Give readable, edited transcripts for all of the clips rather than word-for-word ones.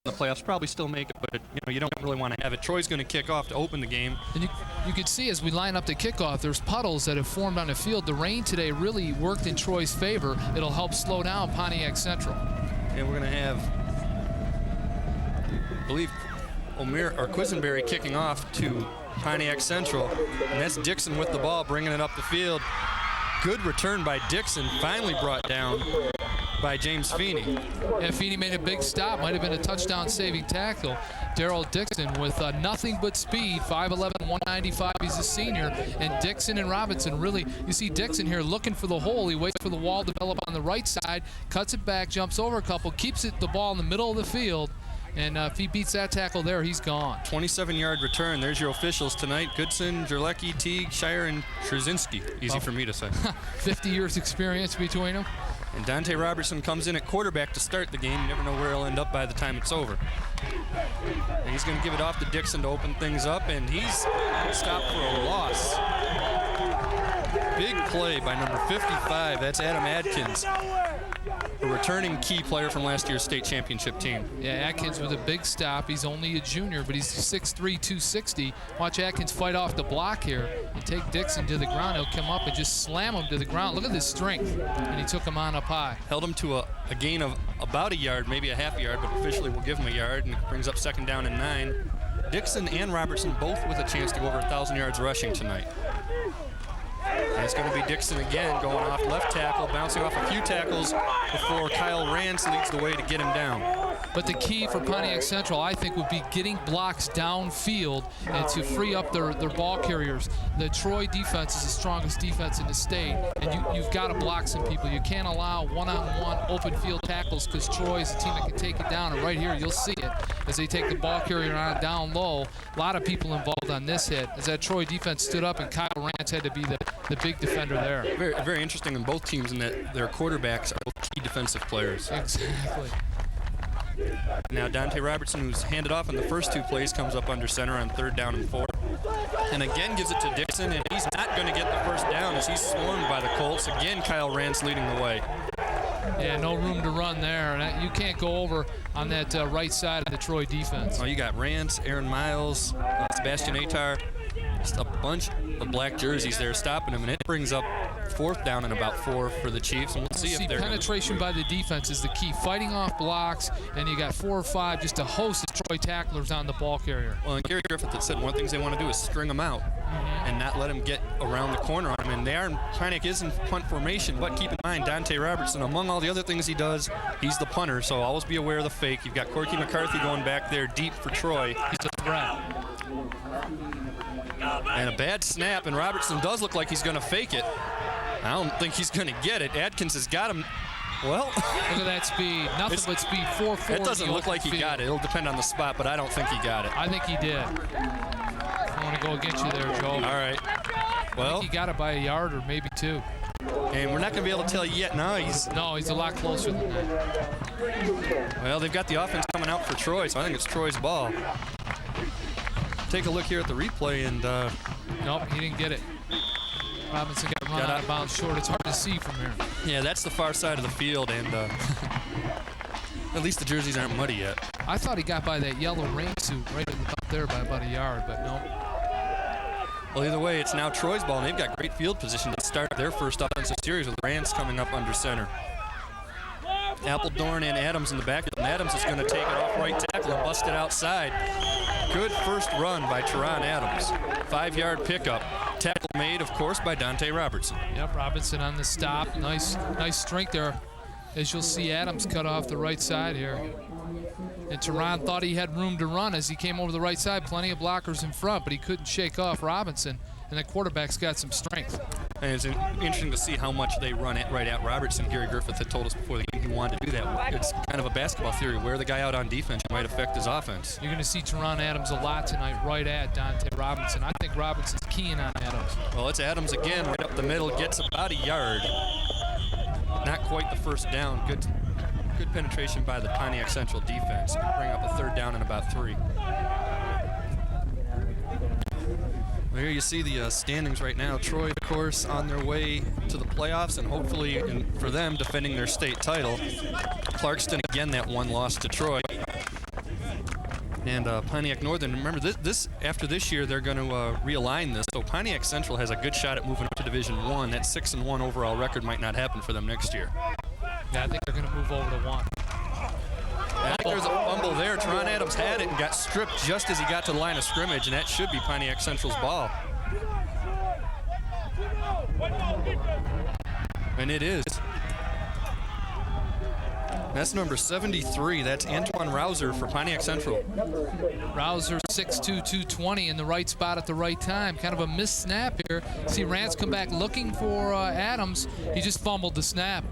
the playoffs, probably still make it, but you don't really want to have it. Troy's going to kick off to open the game. And you can see as we line up the kickoff, there's puddles that have formed on the field. The rain today really worked in Troy's favor. It'll help slow down Pontiac Central. And we're going to have, I believe, Quisenberry kicking off to Pontiac Central, and that's Dixon with the ball, bringing it up the field. Good return by Dixon, finally brought down by James Feeney. Yeah, Feeney made a big stop, might have been a touchdown-saving tackle. Darrell Dixon with nothing but speed, 5'11", 195, he's a senior. And Dixon and Robinson really, you see Dixon here looking for the hole. He waits for the wall to develop on the right side, cuts it back, jumps over a couple, keeps the ball in the middle of the field. And if he beats that tackle there, he's gone. 27-yard return. There's your officials tonight. Goodson, Jerlecki, Teague, Shire, and Trzynski. Easy for me to say. 50 years experience between them. And Dante Robertson comes in at quarterback to start the game. You never know where he'll end up by the time it's over. And he's going to give it off to Dixon to open things up, and he's stopped for a loss. Big play by number 55. That's Adam Adkins, a returning key player from last year's state championship team. Yeah, Atkins with a big stop. He's only a junior, but he's 6'3", 260. Watch Atkins fight off the block here and take Dixon to the ground. He'll come up and just slam him to the ground. Look at this strength. And he took him on up high. Held him to a gain of about a yard, maybe a half yard, but officially we'll give him a yard, and it brings up 2nd down and 9. Dixon and Robertson both with a chance to go over 1,000 yards rushing tonight. And it's going to be Dixon again going off left tackle, bouncing off a few tackles before Kyle Rance leads the way to get him down. But the key for Pontiac Central, I think, would be getting blocks downfield and to free up their ball carriers. The Troy defense is the strongest defense in the state, and you've got to block some people. You can't allow one-on-one open field tackles because Troy is a team that can take it down. And right here, you'll see it as they take the ball carrier on down low. A lot of people involved on this hit as that Troy defense stood up, and Kyle Rance had to be the big defender there. Very, very interesting in both teams in that their quarterbacks are both key defensive players. Exactly. Now Dante Robertson, who's handed off in the first 2 plays, comes up under center on 3rd down and 4. And again gives it to Dixon, and he's not going to get the first down as he's swarmed by the Colts. Again, Kyle Rance leading the way. Yeah, no room to run there. And you can't go over on that right side of the Troy defense. Oh, you got Rance, Aaron Miles, Sebastian Atar. Just a bunch of black jerseys there stopping him, and it brings up 4th down and about 4 for the Chiefs, and we'll see if they're penetration by the defense is the key. Fighting off blocks, and you got 4 or 5, just a host of Troy tacklers on the ball carrier. Well, and Gary Griffith had said one of the things they want to do is string them out and not let them get around the corner on them. And Pontiac is in punt formation, but keep in mind, Dante Robertson, among all the other things he does, he's the punter, so always be aware of the fake. You've got Corky McCarthy going back there deep for Troy. He's a threat. And a bad snap, and Robertson does look like he's going to fake it. I don't think he's going to get it. Adkins has got him. Well, look at that speed. Nothing but speed. 4-4. It doesn't look like he got it. It'll depend on the spot, but I don't think he got it. I think he did. I want to go against you there, Joe. All right. Well, I think he got it by a yard or maybe 2. And we're not going to be able to tell yet. No, he's a lot closer than that. Well, they've got the offense coming out for Troy, so I think it's Troy's ball. Take a look here at the replay, and nope, he didn't get it. Robinson got run out of bounds short. It's hard to see from here. Yeah, that's the far side of the field, and at least the jerseys aren't muddy yet. I thought he got by that yellow rain suit right up there by about a yard, but no. Well, either way, it's now Troy's ball, and they've got great field position to start their first offensive series with Rance coming up under center. Appledorn and Adams in the backfield, and Adams is going to take it off right tackle and bust it outside. Good first run by Teron Adams. 5-yard pickup. Tackle made, of course, by Dante Robertson. Yep, Robinson on the stop. Nice strength there. As you'll see, Adams cut off the right side here. And Teron thought he had room to run as he came over the right side. Plenty of blockers in front, but he couldn't shake off Robinson. And the quarterback's got some strength. And it's interesting to see how much they run it right at Robertson. Gary Griffith had told us before the game he wanted to do that. It's kind of a basketball theory. Wear the guy out on defense, it might affect his offense. You're going to see Teron Adams a lot tonight right at Dante Robinson. I think Robinson's keying on Adams. Well, it's Adams again, right up the middle, gets about a yard. Not quite the first down. Good penetration by the Pontiac Central defense. Bring up a 3rd down and about 3. Well, here you see the standings right now. Troy, of course, on their way to the playoffs, and hopefully, for them, defending their state title. Clarkston, again, that one loss to Troy. And Pontiac Northern, remember this after this year they're going to realign this, so Pontiac Central has a good shot at moving up to Division I. That 6-1 overall record might not happen for them next year. Yeah, I think they're going to move over to 1. I think there's a fumble there. Teron Adams had it and got stripped just as he got to the line of scrimmage, and that should be Pontiac Central's ball. And it is. That's number 73. That's Antoine Rouser for Pontiac Central. Rouser 6'2", 220 in the right spot at the right time. Kind of a missed snap here. See Rance come back looking for Adams. He just fumbled the snap.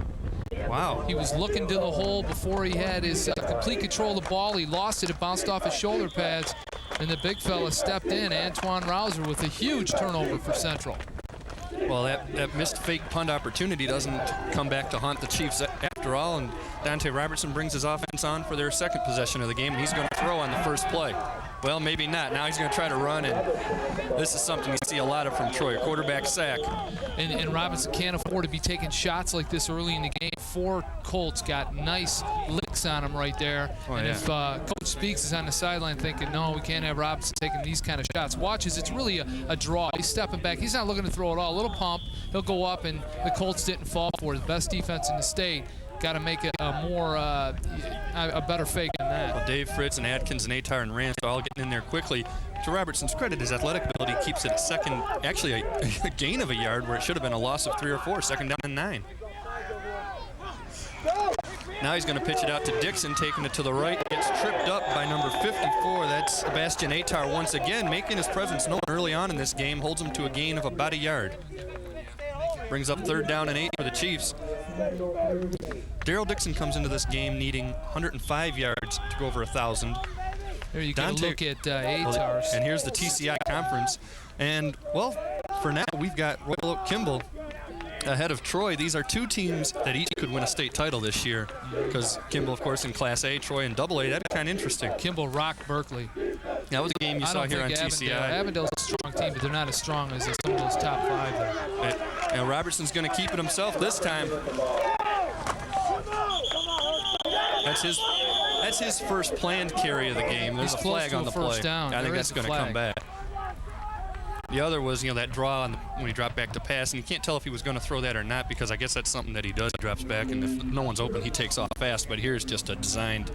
Wow. He was looking to the hole before he had his complete control of the ball. He lost it. It bounced off his shoulder pads. And the big fella stepped in, Antoine Rouser, with a huge turnover for Central. Well, that missed fake punt opportunity doesn't come back to haunt the Chiefs after all, and Dante Robertson brings his offense on for their second possession of the game, and he's going to throw on the first play. Well, maybe not. Now he's going to try to run, and this is something you see a lot of from Troy, a quarterback sack. And Robinson can't afford to be taking shots like this early in the game. 4 Colts got nice licks on him right there. If Coach Speaks is on the sideline thinking, no, we can't have Robinson taking these kind of shots. Watch as it's really a draw. He's stepping back. He's not looking to throw it all. A little pump. He'll go up, and the Colts didn't fall for it. The best defense in the state. Got to make it a better fake than that. Well, Dave Fritz and Atkins and Atar and Rance are all getting in there quickly. To Robertson's credit, his athletic ability keeps it at second, actually a gain of a yard where it should have been a loss of 3 or 4, second down and 9. Now he's going to pitch it out to Dixon, taking it to the right. Gets tripped up by number 54. That's Sebastian Atar once again, making his presence known early on in this game. Holds him to a gain of about a yard. Brings up 3rd down and 8 for the Chiefs. Daryl Dixon comes into this game needing 105 yards to go over 1,000. There you get a look at Atar's. And here's the TCI conference. And, well, for now, we've got Royal Oak Kimball ahead of Troy. These are 2 teams that each could win a state title this year, because Kimball, of course, in Class A, Troy in AA. That'd be kind of interesting. Kimball rocked Berkeley. That was a game you saw here on TCI. Avondale's a strong team, but they're not as strong as some of those top 5 there. Now Robertson's going to keep it himself this time. That's his first planned carry of the game. There's a flag on the play. Down. I think that's going to come back. The other was, that draw when he dropped back to pass, and you can't tell if he was going to throw that or not, because I guess that's something that he does. He drops back, and if no one's open, he takes off fast. But here's just a designed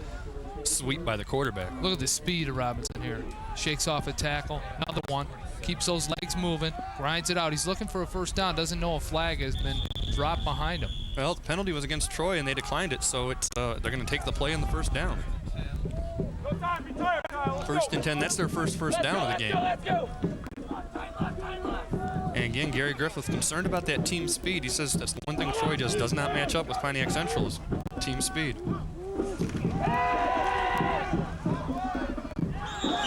sweep by the quarterback. Look at the speed of Robinson here. Shakes off a tackle. Another one. Keeps those legs moving. Grinds it out. He's looking for a first down. Doesn't know a flag has been dropped behind him. Well, the penalty was against Troy, and they declined it, so it's they're going to take the play on the first down. 1st and 10. That's their first down of the game. And again, Gary Griffith concerned about that team speed. He says that's the one thing Troy does not match up with Pontiac Central is team speed.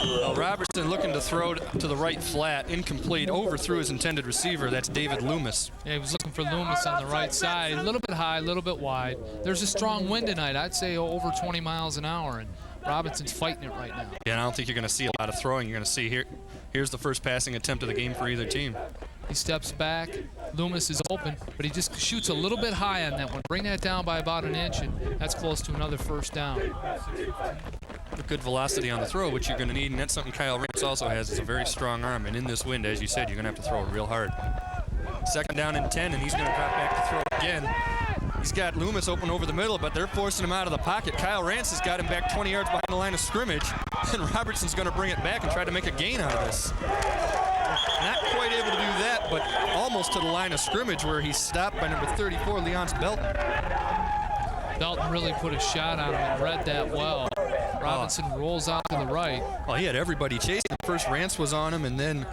Well, Robertson looking to throw to the right flat, incomplete, overthrew his intended receiver. That's David Loomis. Yeah, he was looking for Loomis on the right side. A little bit high, a little bit wide. There's a strong wind tonight. I'd say over 20 miles an hour, and Robinson's fighting it right now. Yeah, and I don't think you're going to see a lot of throwing. You're going to see here's the first passing attempt of the game for either team. He steps back. Loomis is open, but he just shoots a little bit high on that one. Bring that down by about an inch, and that's close to another first down. Good velocity on the throw, which you're going to need, and that's something Kyle Rance also has, is a very strong arm. And in this wind, as you said, you're going to have to throw it real hard. 2nd down and 10, and he's going to drop back to throw again. He's got Loomis open over the middle, but they're forcing him out of the pocket. Kyle Rance has got him back 20 yards behind the line of scrimmage, and Robertson's going to bring it back and try to make a gain out of this. Not quite able to do that, but almost to the line of scrimmage where he's stopped by number 34, Leonce Belton. Belton really put a shot on him and read that well. Robinson rolls out to the right. Well, he had everybody chasing. First, Rance was on him, and then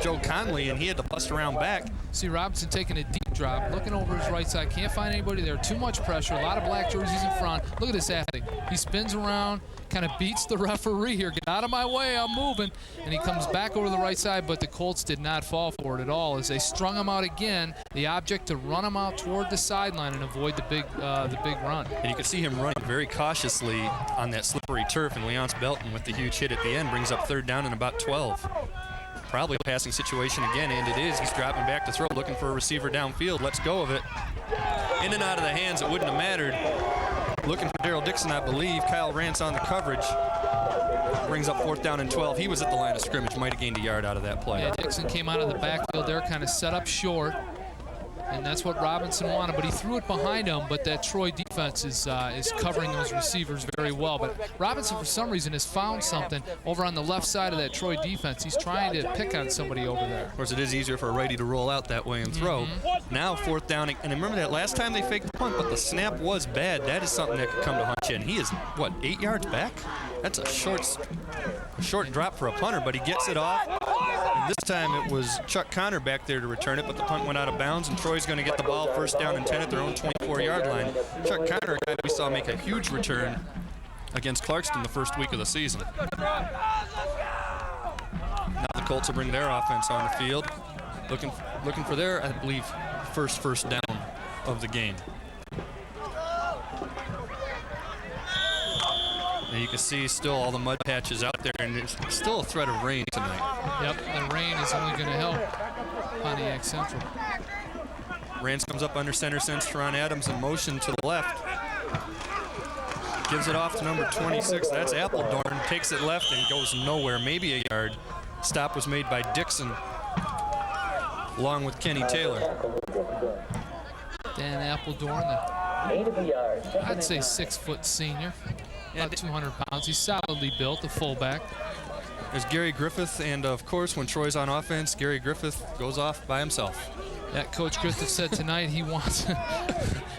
Joe Conley, and he had to bust around back. See Robinson taking a deep drop, looking over his right side. Can't find anybody there. Too much pressure. A lot of black jerseys in front. Look at this athlete. He spins around, kind of beats the referee here. Get out of my way, I'm moving. And he comes back over the right side, but the Colts did not fall for it at all as they strung him out again. The object to run him out toward the sideline and avoid the big run. And you can see him running very cautiously on that slippery turf, and Leonce Belton with the huge hit at the end brings up 3rd down and about 12. Probably a passing situation again, and it is. He's dropping back to throw, looking for a receiver downfield. Let's go of it. In and out of the hands, it wouldn't have mattered. looking for Daryl Dixon, I believe. Kyle Rance on the coverage. Brings up 4th down and 12. He was at the line of scrimmage. Might have gained a yard out of that play. Yeah, Dixon came out of the backfield there, kind of set up short. And that's what Robinson wanted, but he threw it behind him. But that Troy defense is covering those receivers very well. But Robinson, for some reason, has found something over on the left side of that Troy defense. He's trying to pick on somebody over there. Of course, it is easier for a righty to roll out that way and throw. Now 4th down, and remember that last time they faked the punt, but the snap was bad. That is something that could come to haunt you. And he is, what, 8 yards back? That's a short drop for a punter, but he gets it off. And this time it was Chuck Connor back there to return it, but the punt went out of bounds, and Troy's going to get the ball 1st down and 10 at their own 24-yard line. Chuck Connor, a guy we saw make a huge return against Clarkston the first week of the season. Now the Colts will bring their offense on the field, looking for their, I believe, first down of the game. And you can see still all the mud patches out there, and there's still a threat of rain tonight. Yep, the rain is only going to help Pontiac Central. Rance comes up under center, sends Teron Adams in motion to the left. Gives it off to number 26. That's Appledorn. Takes it left and goes nowhere, maybe a yard. Stop was made by Dixon, along with Kenny Taylor. Dan Appledorn, I'd say 6-foot senior. About 200 pounds. He's solidly built, a fullback. There's Gary Griffith, and of course, when Troy's on offense, Gary Griffith goes off by himself. Yeah, Coach Griffith said tonight he wants,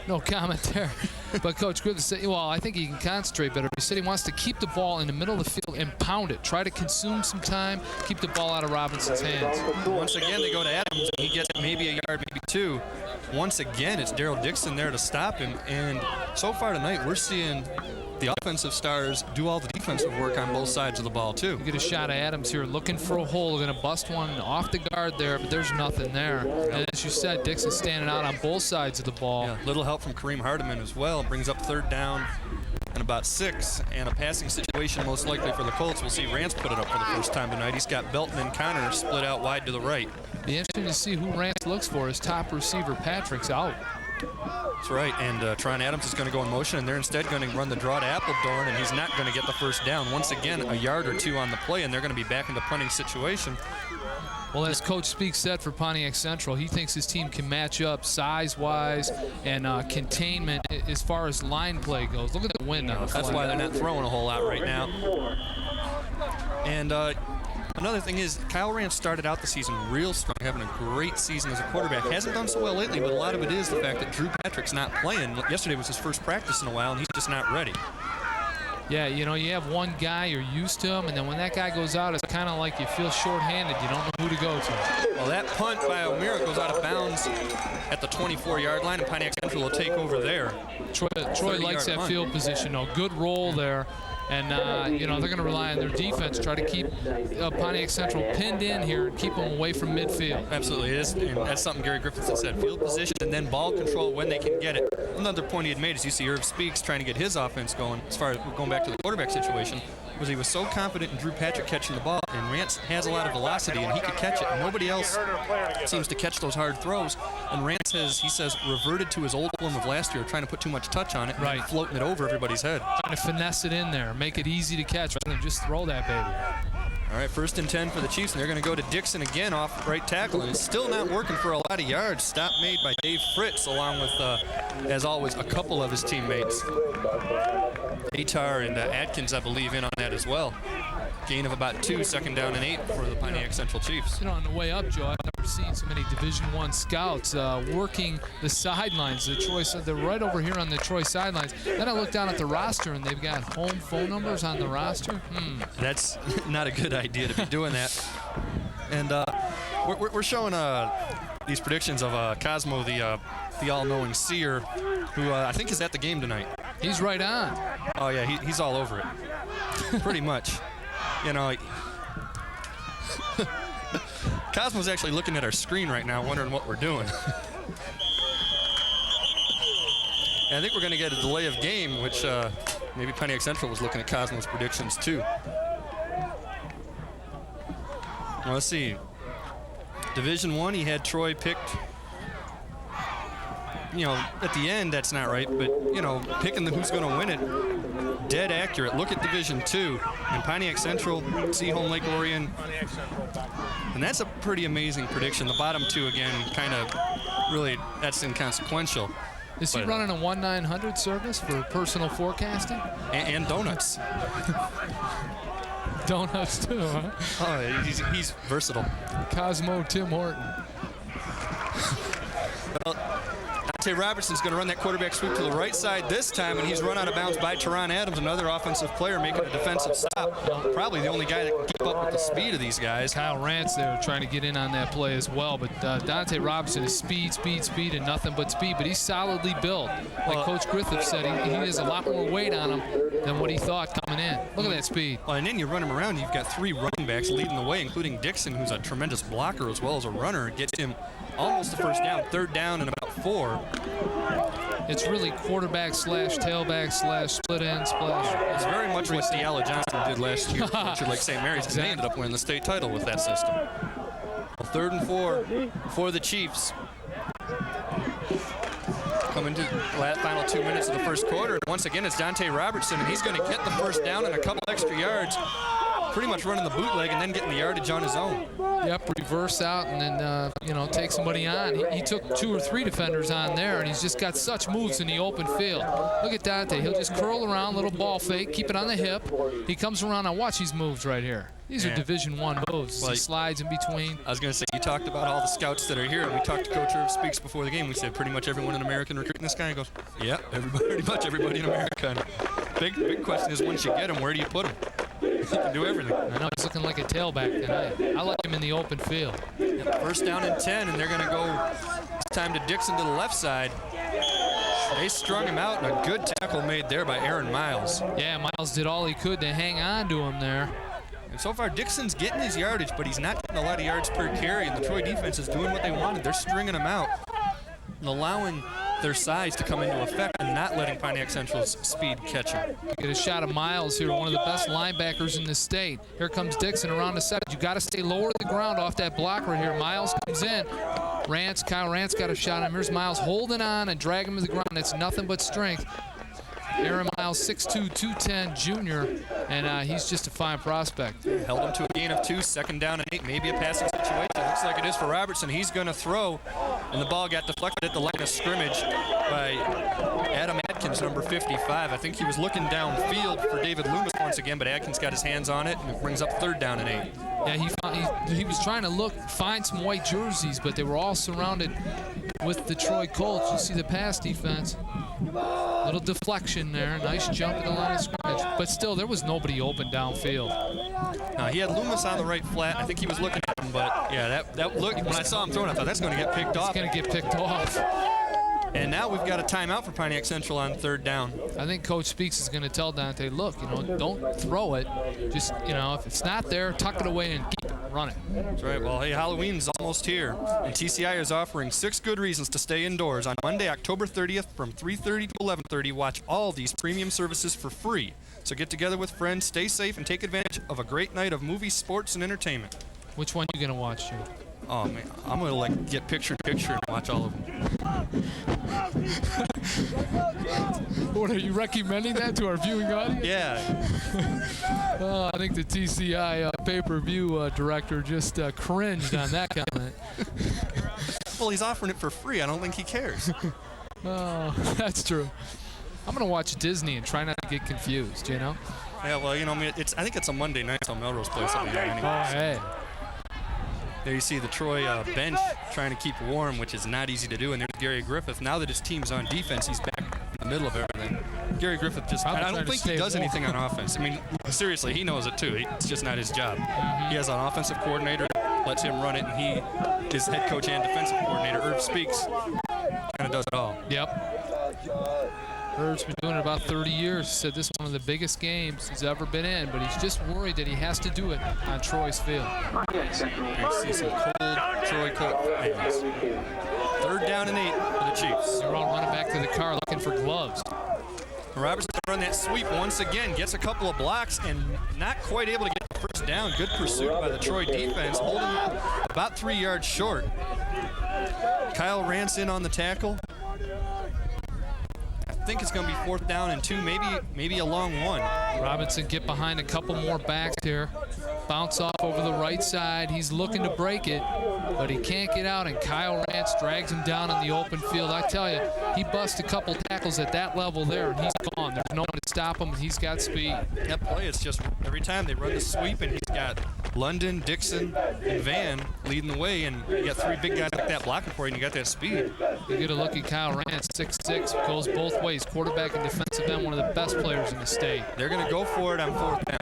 no comment there, but Coach Griffith said, well, I think he can concentrate better. He said he wants to keep the ball in the middle of the field and pound it. Try to consume some time, keep the ball out of Robinson's hands. Once again, they go to Adams, and he gets maybe a yard, maybe 2. Once again, it's Daryl Dixon there to stop him, and so far tonight, we're seeing the offensive stars do all the defensive work on both sides of the ball, too. You get a shot of Adams here looking for a hole. They're going to bust one off the guard there, but there's nothing there. And as you said, Dixon's standing out on both sides of the ball. Yeah, little help from Kareem Hardiman as well. Brings up 3rd down and about 6. And a passing situation most likely for the Colts. We'll see Rance put it up for the first time tonight. He's got Belton and Connor split out wide to the right. Be interesting to see who Rance looks for. His top receiver, Patrick's out. That's right, and Teron Adams is going to go in motion, and they're instead going to run the draw to Appledorn, and he's not going to get the 1st down. Once again, a yard or 2 on the play, and they're going to be back into punting situation. Well, as Coach Speak said for Pontiac Central, he thinks his team can match up size-wise and containment as far as line play goes. Look at the wind on the flag. That's why they're not throwing a whole lot right now. And another thing is, Kyle Rance started out the season real strong, having a great season as a quarterback. Hasn't done so well lately, but a lot of it is the fact that Drew Patrick's not playing. Yesterday was his first practice in a while, and he's just not ready. Yeah, you know, you have one guy, you're used to him, and then when that guy goes out, it's kind of like you feel shorthanded. You don't know who to go to. Well, that punt by O'Meara goes out of bounds at the 24-yard line, and Pontiac Central will take over there. Troy likes that field position, though. Good roll there. And, you know, they're going to rely on their defense, try to keep Pontiac Central pinned in here and keep them away from midfield. Absolutely, it is. And that's something Gary Griffith had said. Field position and then ball control when they can get it. Another point he had made is you see Irv Speaks trying to get his offense going, as far as going back to the quarterback situation, was he was so confident in Drew Patrick catching the ball, and Rance has a lot of velocity, and he could catch it. Nobody else seems to catch those hard throws. And Rance has, he says, reverted to his old form of last year, trying to put too much touch on it and then floating it over everybody's head. Trying to finesse it in there, make it easy to catch rather than just throw that baby. All right, 1st and 10 for the Chiefs, and they're going to go to Dixon again off right tackle, and it's still not working for a lot of yards. Stop made by Dave Fritz, along with, as always, a couple of his teammates. Atar and Atkins, I believe, in on that as well. Gain of about 2, 2nd down and 8 for the Pontiac Central Chiefs. You know, on the way up, Joe, I've never seen so many Division I scouts working the sidelines. They're right over here on the Troy sidelines. Then I look down at the roster, and they've got home phone numbers on the roster. That's not a good idea to be doing that. And we're showing these predictions of Cosmo, the all-knowing seer, who I think is at the game tonight. He's right on. Oh, yeah, he's all over it. Pretty much. You know, Cosmo's actually looking at our screen right now, wondering what we're doing. And I think we're going to get a delay of game, which maybe Pontiac Central was looking at Cosmo's predictions too. Well, let's see. Division I, he had Troy picked you know, at the end, that's not right. But, you know, picking who's going to win it, dead accurate. Look at Division II. And Pontiac Central, Seaholm, Lake Orion. And that's a pretty amazing prediction. The bottom two, again, kind of really, that's inconsequential. Is he running a 1-900 service for personal forecasting? And donuts. Donuts, too, huh? Oh, he's versatile. Cosmo Tim Horton. Well, Dante Robertson's going to run that quarterback sweep to the right side this time, and he's run out of bounds by Teron Adams, another offensive player making a defensive stop. Probably the only guy that can keep up with the speed of these guys. Kyle Rance there trying to get in on that play as well, but Dante Robertson is speed, and nothing but speed, but he's solidly built. Like Coach Griffith said, he has a lot more weight on him than what he thought coming in. Look at that speed. Well, and then you run him around, you've got three running backs leading the way, including Dixon, who's a tremendous blocker as well as a runner. It gets him almost a first down, third down and about 4. It's really quarterback slash tailback slash split end splash. It's very much what Deala Johnson did last year at Lake St. Mary's, and they ended up winning the state title with that system. Well, 3rd and 4 for the Chiefs. Coming to the final 2 minutes of the first quarter. And once again, it's Dante Robertson, and he's going to get the first down and a couple extra yards. Pretty much running the bootleg and then getting the yardage on his own. Yep, reverse out and then, you know, take somebody on. He took 2 or 3 defenders on there, and he's just got such moves in the open field. Look at Dante. He'll just curl around, little ball fake, keep it on the hip. He comes around. Now watch these moves right here. These are Division I moves. Well, he slides in between. I was going to say, you talked about all the scouts that are here, and we talked to Coach Irv Speaks before the game. We said pretty much everyone in America recruiting this guy. He goes, yeah, pretty much everybody in America. And big question is, once you get him, where do you put him? He can do everything. I know, he's looking like a tailback tonight. I like him in the open field. Yep, first down and 10, and they're going to go this time to Dixon to the left side. They strung him out, and a good tackle made there by Aaron Miles. Yeah, Miles did all he could to hang on to him there. And so far, Dixon's getting his yardage, but he's not getting a lot of yards per carry, and the Troy defense is doing what they wanted. They're stringing him out and allowing their size to come into effect and not letting Pontiac Central's speed catch him. Get a shot of Miles here, one of the best linebackers in the state. Here comes Dixon around the side. You got to stay lower to the ground off that block right here. Miles comes in. Kyle Rance got a shot on him. Here's Miles holding on and dragging him to the ground. It's nothing but strength. Aaron Miles, 6'2", 210 junior, and he's just a fine prospect. Held him to a gain of 2, 2nd down and 8, maybe a passing situation. Looks like it is for Robertson. He's going to throw, and the ball got deflected at the line of scrimmage by Adam Adkins, number 55. I think he was looking downfield for David Loomis once again, but Adkins got his hands on it, and it brings up 3rd down and 8. Yeah, he was trying to find some white jerseys, but they were all surrounded with the Troy Colts. You see the pass defense. Little deflection there. Nice jump at the line of scrimmage. But still, there was nobody open downfield. No, he had Loomis on the right flat. I think he was looking at him, but yeah, that look, when I saw him throwing, I thought that's going to get picked off. It's going to get picked off. And now we've got a timeout for Pontiac Central on 3rd down. I think Coach Speaks is going to tell Dante, look, you know, don't throw it. Just, you know, if it's not there, tuck it away and keep it, run it. That's right. Well, hey, Halloween's almost here, and TCI is offering 6 good reasons to stay indoors. On Monday, October 30th from 3:30 to 11:30, watch all these premium services for free. So get together with friends, stay safe, and take advantage of a great night of movies, sports, and entertainment. Which one are you going to watch, Joe? Oh, man, I'm going to, get picture-in-picture and watch all of them. What, are you recommending that to our viewing audience? Yeah. I think the TCI pay-per-view director just cringed on that comment. Well, he's offering it for free. I don't think he cares. Oh, that's true. I'm going to watch Disney and try not to get confused, you know? Yeah, well, you know, I think it's a Monday night till Melrose Place up there anyway. Oh, hey. There you see the Troy bench trying to keep warm, which is not easy to do. And there's Gary Griffith. Now that his team's on defense, he's back in the middle of everything. Gary Griffith I don't think he does anything on offense. I mean, seriously, he knows it too. It's just not his job. He has an offensive coordinator that lets him run it, and he is head coach and defensive coordinator. Irv Speaks kind of does it all. Yep. Irv's been doing it about 30 years. He said this is one of the biggest games he's ever been in, but he's just worried that he has to do it on Troy's field. You see some cold Troy Colt fans. 3rd down and 8 for the Chiefs. They're all running back to the car looking for gloves. Robertson run that sweep once again, gets a couple of blocks, and not quite able to get the first down. Good pursuit by the Troy defense, holding about 3 yards short. Kyle Rance in on the tackle. think it's going to be 4th down and 2, maybe a long one. Robinson get behind a couple more backs here. Bounce off over the right side. He's looking to break it, but he can't get out, and Kyle Rance drags him down in the open field. I tell you, he busts a couple tackles at that level there, and he's gone. There's no one to stop him. He's got speed. That play, it's just every time they run the sweep, and he's got London, Dixon, and Van leading the way, and you got 3 big guys like that blocking for you, and you got that speed. You get a look at Kyle Rance, 6'6", goes both ways. Quarterback and defensive end, one of the best players in the state. They're going to go for it on 4th down.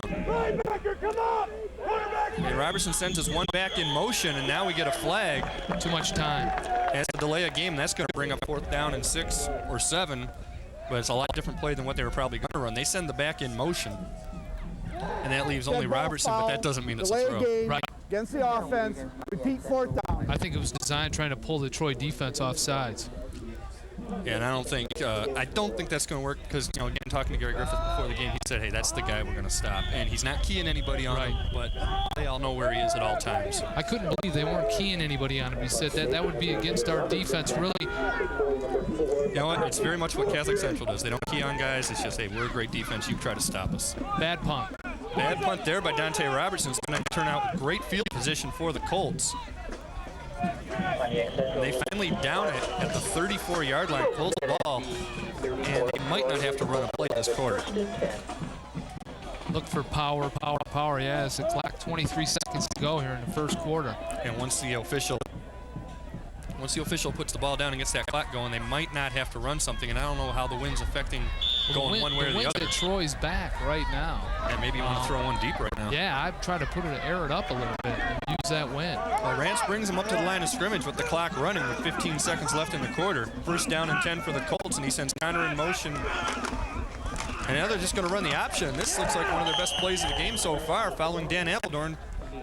And Robertson sends his one back in motion, and now we get a flag. Too much time. Has to delay a game. That's going to bring up 4th down and 6 or 7, but it's a lot different play than what they were probably going to run. They send the back in motion, and that leaves only Robertson, but that doesn't mean it's a throw. Right. Against the offense, repeat 4th down. I think it was designed trying to pull the Troy defense off sides. Yeah, and I don't think that's going to work because, again, talking to Gary Griffith before the game, he said, hey, that's the guy we're going to stop. And he's not keying anybody on him, but they all know where he is at all times. I couldn't believe they weren't keying anybody on him. He said that would be against our defense, really. You know what? It's very much what Catholic Central does. They don't key on guys. It's just, hey, we're a great defense. You try to stop us. Bad punt. Bad punt there by Dante Robertson. It's going to turn out great field position for the Colts. And they finally down it at the 34-yard line, close the ball, and they might not have to run a play this quarter. Look for power. Yeah, it's a clock, 23 seconds to go here in the first quarter. And once the official puts the ball down and gets that clock going, they might not have to run something, and I don't know how the wind's affecting going one way or the other. The wind's at Troy's back right now. And maybe you want to throw one deep right now. Yeah, I've tried to air it up a little bit and use that wind. Well, Rance brings him up to the line of scrimmage with the clock running with 15 seconds left in the quarter. 1st down and 10 for the Colts, and he sends Connor in motion. And now they're just going to run the option. This looks like one of their best plays of the game so far, following Dan Appledorn.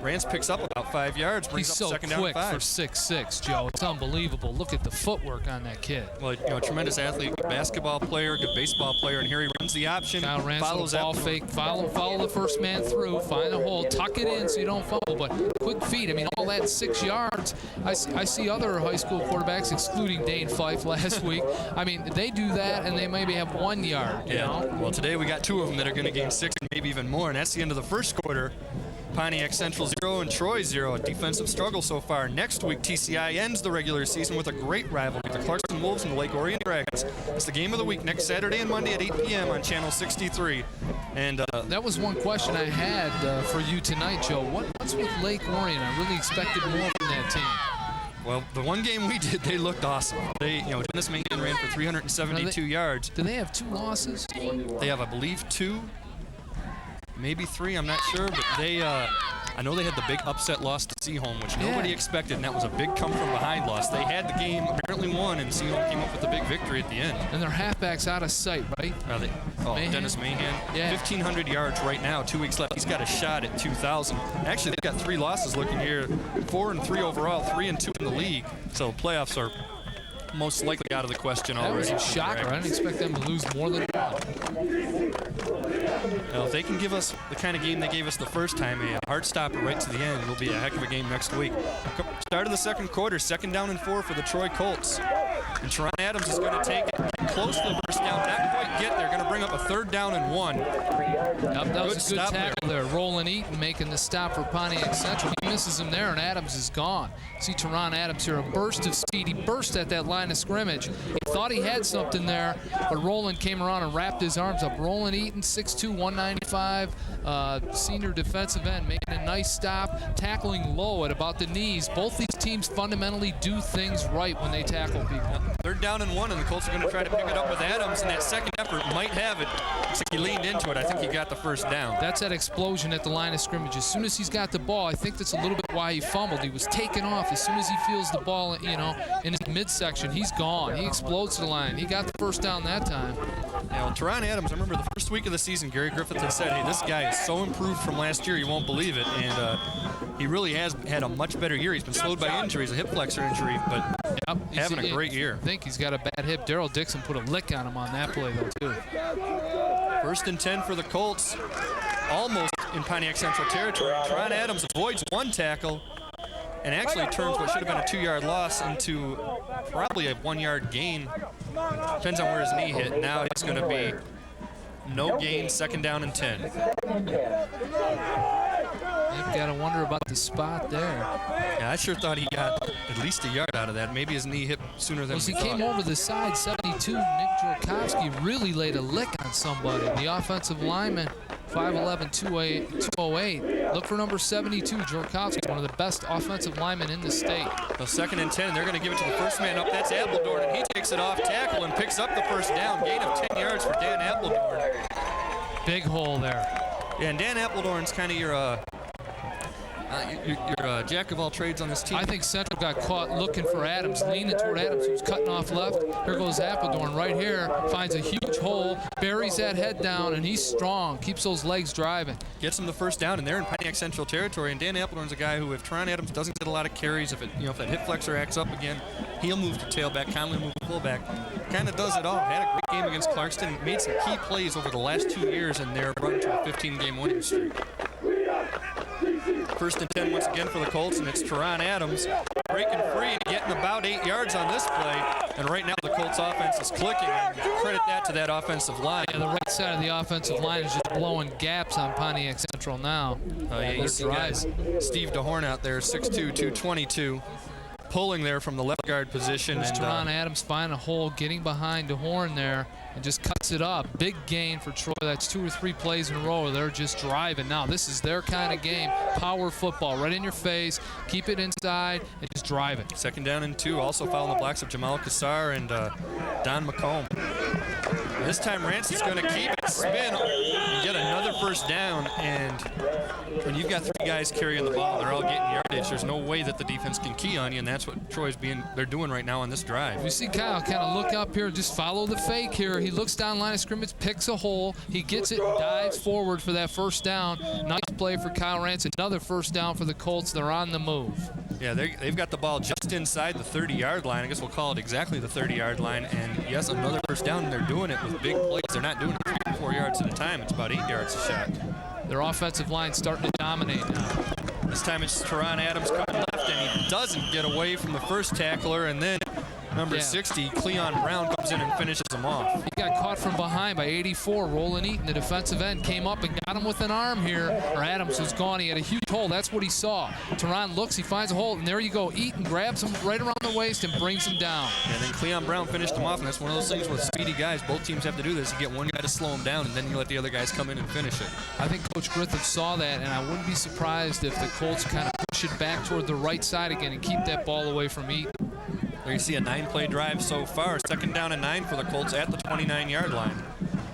Rance picks up about 5 yards, brings He's up so 2nd down and 5. quick for 6'6", Joe. It's unbelievable. Look at the footwork on that kid. Well, tremendous athlete, good basketball player, good baseball player, and here he runs the option. Kyle Rance, follows ball fake, follow the first man through, find a hole, tuck it in so you don't fumble, but quick feet. I mean, all that 6 yards. I see other high school quarterbacks, excluding Dane Fife last week. I mean, they do that, and they maybe have 1 yard, you know? Well, today we got 2 of them that are going to gain 6 and maybe even more, and that's the end of the first quarter. Pontiac Central 0 and Troy 0. A defensive struggle so far. Next week, TCI ends the regular season with a great rivalry, the Clarkson Wolves and the Lake Orion Dragons. It's the game of the week next Saturday and Monday at 8 p.m. on Channel 63. And that was one question I had for you tonight, Joe. What's with Lake Orion? I really expected more from that team. Well, the one game we did, they looked awesome. Dennis Mahan ran for 372 yards. Do they have 2 losses? They have, I believe, 2. Maybe 3, I'm not sure, but I know they had the big upset loss to Seaholm, which nobody expected, and that was a big come-from-behind loss. They had the game, apparently won, and Seaholm came up with a big victory at the end. And their halfback's out of sight, right? Mahan? Dennis Mahan. Yeah. 1,500 yards right now, 2 weeks left. He's got a shot at 2,000. Actually, they've got 3 losses looking here, 4 and 3 overall, 3 and 2 in the league. So playoffs are most likely out of the question already. That was a shocker. I didn't expect them to lose more than 1. Now, if they can give us the kind of game they gave us the first time, a heart stopper right to the end, it'll be a heck of a game next week. Start of the second quarter, 2nd down and 4 for the Troy Colts. And Teron Adams is going to take it close to the first down. Not quite get there. Going to bring up a 3rd down and 1. Yep, that was a good tackle there. Roland Eaton making the stop for Pontiac Central. He misses him there, and Adams is gone. See Teron Adams here, a burst of speed. He burst at that line of scrimmage. He thought he had something there, but Roland came around and wrapped his arms up. Roland Eaton, 6'2", 195, senior defensive end, making a nice stop, tackling low at about the knees. Both these teams fundamentally do things right when they tackle people. 3rd down and 1, and the Colts are going to try to pick it up with Adams, and that second effort might have it. Looks like he leaned into it. I think he got the 1st down. That's that explosion at the line of scrimmage. As soon as he's got the ball, I think that's a little bit why he fumbled. He was taken off. As soon as he feels the ball, in his midsection, he's gone. He explodes to the line. He got the 1st down that time. Now, Teron Adams, I remember the first week of the season, Gary Griffith had said, hey, this guy is so improved from last year, you won't believe it. And he really has had a much better year. He's been slowed by injuries, a hip flexor injury, but having a great year. I think he's got a bad hip. Daryl Dixon put a lick on him on that play, though, too. 1st and 10 for the Colts, almost in Pontiac Central territory. Teron Adams avoids 1 tackle and actually turns what should have been a 2-yard loss into probably a 1-yard gain Depends on where his knee hit. Now it's going to be no gain, 2nd down and 10. You've got to wonder about the spot there. Yeah, I sure thought he got at least a yard out of that. Maybe his knee hit sooner than He we thought. came over the side, 72. Nick Jorkowski really laid a lick on somebody. The offensive lineman, 5'11", 208. Look for number 72, Jorkowski, one of the best offensive linemen in the state. Well, 2nd and 10, they're going to give it to the first man up. That's Appledorn, and he takes it off tackle and picks up the first down. Gain of 10 yards for Dan Appledorn. Big hole there. Yeah, and Dan Appledorn's kind of your jack of all trades on this team. I think Central got caught looking for Adams, leaning toward Adams, who's cutting off left. Here goes Appledorn right here, finds a huge hole, buries that head down, and he's strong, keeps those legs driving. Gets him the first down, and they're in Pontiac Central territory. And Dan Appledorn's a guy who, if Teron Adams doesn't get a lot of carries, if that hip flexor acts up again, he'll move to tailback, Conley move to fullback. Kind of does it all. Had a great game against Clarkston, made some key plays over the last 2 years in their run to a 15-game winning streak. 1st and 10 once again for the Colts, and it's Teron Adams breaking free and getting about 8 yards on this play. And right now the Colts offense is clicking, and credit that to that offensive line. Yeah, the right side of the offensive line is just blowing gaps on Pontiac Central now. Yeah, you see guys, Steve DeHorn out there, 6'2", 222, pulling there from the left guard position. There's Teron Adams finding a hole, getting behind DeHorn there, and just cuts it up. Big gain for Troy. That's 2 or 3 plays in a row where they're just driving. Now, this is their kind of game. Power football, right in your face. Keep it inside and just drive it. 2nd down and 2, also following the blocks of Jamal Kassar and Don McComb. This time Rance is going to keep it, spin, and get another first down. And when you've got 3 guys carrying the ball, they're all getting yardage. There's no way that the defense can key on you, and that's what they're doing right now on this drive. You see Kyle kind of look up here, just follow the fake here. He looks down line of scrimmage, picks a hole, he gets it, dives forward for that first down. Nice play for Kyle Rance. Another first down for the Colts. They're on the move. Yeah, they've got the ball just inside the 30-yard line. I guess we'll call it exactly the 30-yard line. And yes, another first down, and they're doing it with big plays. They're not doing it 3 or 4 yards at a time. It's about 8 yards a shot. Their offensive line starting to dominate now. This time it's Teron Adams coming left, and he doesn't get away from the first tackler. And then number 60, Cleon Brown, comes in and finishes him off. He got caught from behind by 84. Roland Eaton, the defensive end, came up and got him with an arm here. Or Adams was gone. He had a huge hole. That's what he saw. Teron looks, he finds a hole, and there you go. Eaton grabs him right around the waist and brings him down. And then Cleon Brown finished him off, and that's one of those things with speedy guys. Both teams have to do this. You get one guy to slow him down, and then you let the other guys come in and finish it. I think Coach Griffith saw that, and I wouldn't be surprised if the Colts kind of push it back toward the right side again and keep that ball away from Eaton. There you see a 9-play drive so far. 2nd down and 9 for the Colts at the 29-yard line.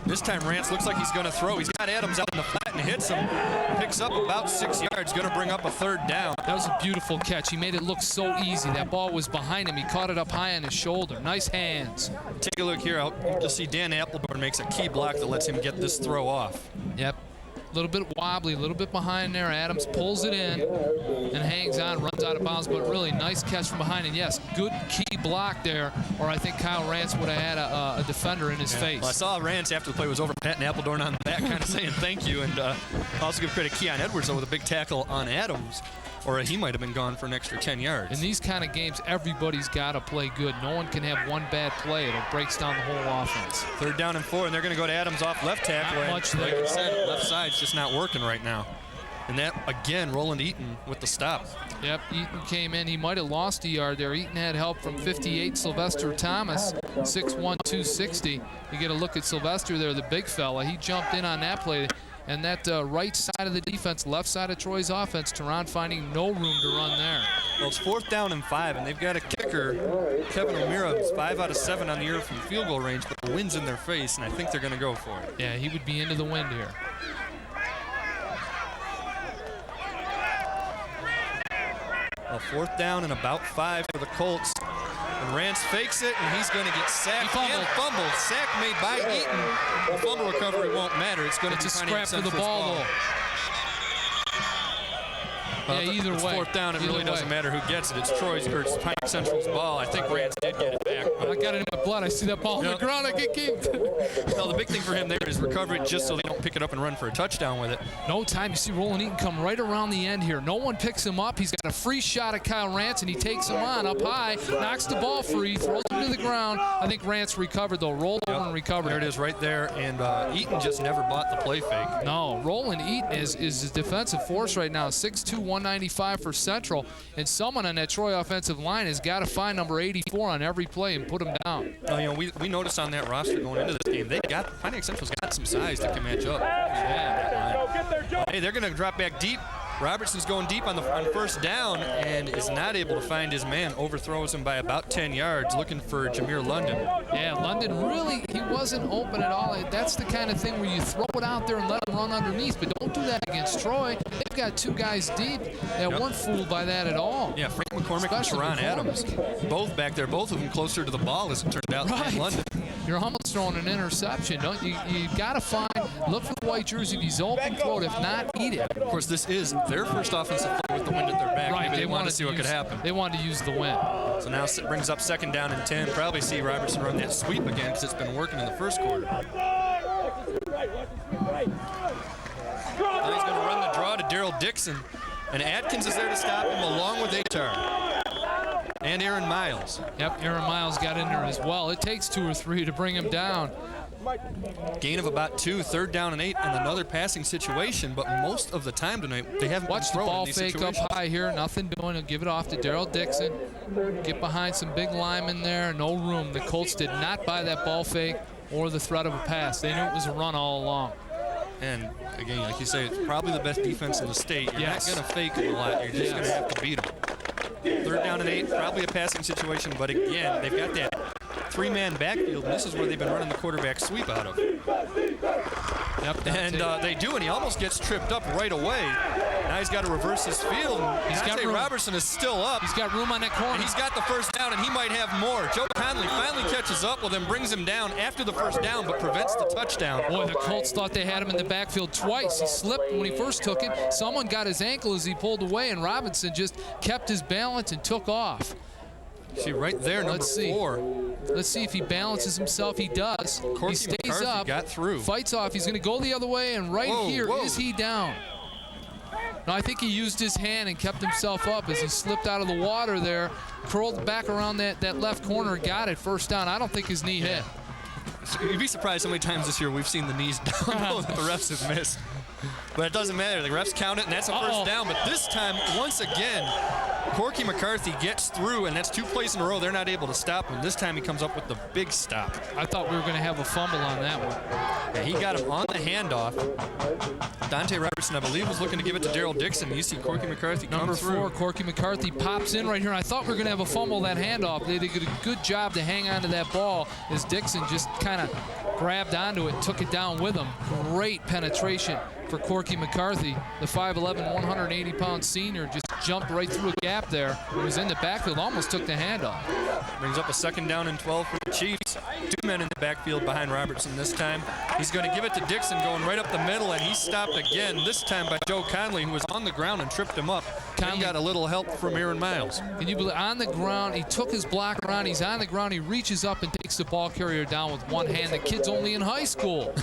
This time Rance looks like he's going to throw. He's got Adams out in the flat and hits him. Picks up about 6 yards, going to bring up a 3rd down. That was a beautiful catch. He made it look so easy. That ball was behind him. He caught it up high on his shoulder. Nice hands. Take a look here. You'll see Dan Appledorn makes a key block that lets him get this throw off. Yep. A little bit wobbly, a little bit behind there. Adams pulls it in and hangs on, runs out of bounds, but really nice catch from behind. And yes, good key block there, or I think Kyle Rance would have had a defender in his face. Well, I saw Rance after the play was over, patting Appledorn on the back, kind of saying thank you. And also give credit to Keon Edwards, though, with a big tackle on Adams, or he might have been gone for an extra 10 yards. In these kind of games, everybody's got to play good. No one can have one bad play. It breaks down the whole offense. 3rd down and 4, and they're going to go to Adams off left tackle. Not much like there. you said, left side's just not working right now. And that, again, Roland Eaton with the stop. Yep, Eaton came in. He might have lost a yard there. Eaton had help from 58, Sylvester Thomas, 6'1", 260. You get a look at Sylvester there, the big fella. He jumped in on that play. And that right side of the defense, left side of Troy's offense, Teron finding no room to run there. Well, it's 4th down and 5, and they've got a kicker, Kevin O'Meara, who's 5 out of 7 on the year from field goal range, but the wind's in their face, and I think they're going to go for it. Yeah, he would be into the wind here. Well, 4th down and about 5 for the Colts. And Rance fakes it, and he's going to get sacked and fumbled. Sack made by Eaton. The fumble recovery won't matter. It's going to be a scrap for the ball, though. either it's way. Fourth down. It Either really doesn't way. matter who gets it. It's Troy's or it's Pontiac Central's ball. I think Rance did get it back. I got it in my blood. I see that ball on the Yep. ground. I can keep. No, the big thing for him there is recover it just so they don't pick it up and run for a touchdown with it. No time. You see Roland Eaton come right around the end here. No one picks him up. He's got a free shot at Kyle Rance, and he takes him on up high, knocks the ball free, throws him to the ground. I think Rance recovered, though. Rolled over and recovered. There it is right there, and Eaton just never bought the play fake. No, Roland Eaton is his defensive force right now. 6'2", 195 for Central, and someone on that Troy offensive line has got to find number 84 on every play and put him down. You know, we noticed on that roster going into this game, Pontiac Central's got some size that can match up. Yeah. Hey, they're going to drop back deep. Robertson's going deep on first down and is not able to find his man. Overthrows him by about 10 yards, looking for Jameer London. Yeah, London really, he wasn't open at all. That's the kind of thing where you throw it out there and let him run underneath, but don't do that against Troy. They've got two guys deep that weren't fooled by that at all. Yeah, Frank McCormick and Sharon Adams, both back there, both of them closer to the ball as it turned out than London. You're almost throwing an interception, don't you? You got to look for the white jersey. If he's open, throw it. If not, eat it. Of course, this is their first offensive play with the wind at their back. Right, Maybe they wanted to see what could happen. They wanted to use the wind. So now it brings up second down and 10. Probably see Robertson run that sweep again because it's been working in the first quarter. Now he's going to run the draw to Daryl Dixon. And Atkins is there to stop him along with Atar. And Aaron Miles. Yep, Aaron Miles got in there as well. It takes 2 or 3 to bring him down. Gain of about 2, third down and 8, and another passing situation. But most of the time tonight, they haven't Watch the ball fake up high here. Nothing doing. He'll give it off to Daryl Dixon. Get behind some big linemen there. No room. The Colts did not buy that ball fake or the threat of a pass. They knew it was a run all along. And again, like you say, it's probably the best defense in the state. You're not going to fake them a lot. You're just going to have to beat them. Third down and 8, probably a passing situation. But again, they've got that 3-man backfield, and this is where they've been running the quarterback sweep out of. Yep, and they do, and he almost gets tripped up right away. Now he's got to reverse his field. Dante Robertson is still up. He's got room on that corner. And he's got the first down, and he might have more. Joe Conley finally catches up with him, brings him down after the first down, but prevents the touchdown. Boy, the Colts thought they had him in the backfield twice. He slipped when he first took it. Someone got his ankle as he pulled away, and Robinson just kept his balance and took off. See, right there, number 4. Let's see if he balances himself. He does. He stays McCarthy up, got through. Fights off. He's going to go the other way, and here is he down. No, I think he used his hand and kept himself up as he slipped out of the water there, curled back around that left corner, got it, first down. I don't think his knee hit. So you'd be surprised how many times this year we've seen the knees down that the refs have missed. But it doesn't matter. The refs count it, and that's a first down. But this time, once again, Corky McCarthy gets through, and that's 2 plays in a row. They're not able to stop him. This time he comes up with the big stop. I thought we were going to have a fumble on that one. Yeah, he got him on the handoff. Dante Robertson, I believe, was looking to give it to Daryl Dixon. You see Corky McCarthy come Number through. 4, Corky McCarthy pops in right here. I thought we were going to have a fumble that handoff. They did a good job to hang on to that ball as Dixon just kind of grabbed onto it and took it down with him. Great penetration for Corky McCarthy. The 5'11", 180-pound senior just jumped right through a gap there. He was in the backfield, almost took the handoff. Brings up a second down and 12 for the Chiefs. 2 men in the backfield behind Robertson this time. He's going to give it to Dixon going right up the middle, and he's stopped again, this time by Joe Conley, who was on the ground and tripped him up. Conley got a little help from Aaron Miles. Can you believe, on the ground, he took his block around, he's on the ground, he reaches up and takes the ball carrier down with one hand. The kid's only in high school.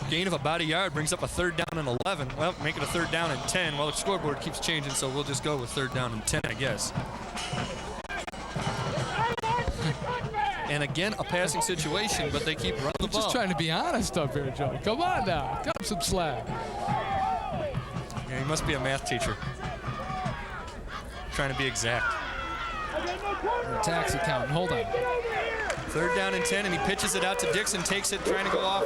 Gain of about a yard brings up a third down and 11. Well, make it a third down and 10. Well, the scoreboard keeps changing, so we'll just go with third down and 10, I guess. And again, a passing situation, but they keep running the ball. Just trying to be honest up here, Joe. Come on now, cut him some slack. Yeah, he must be a math teacher. Trying to be exact. Tax accountant, hold on. Third down and 10, and he pitches it out to Dixon, takes it, trying to go off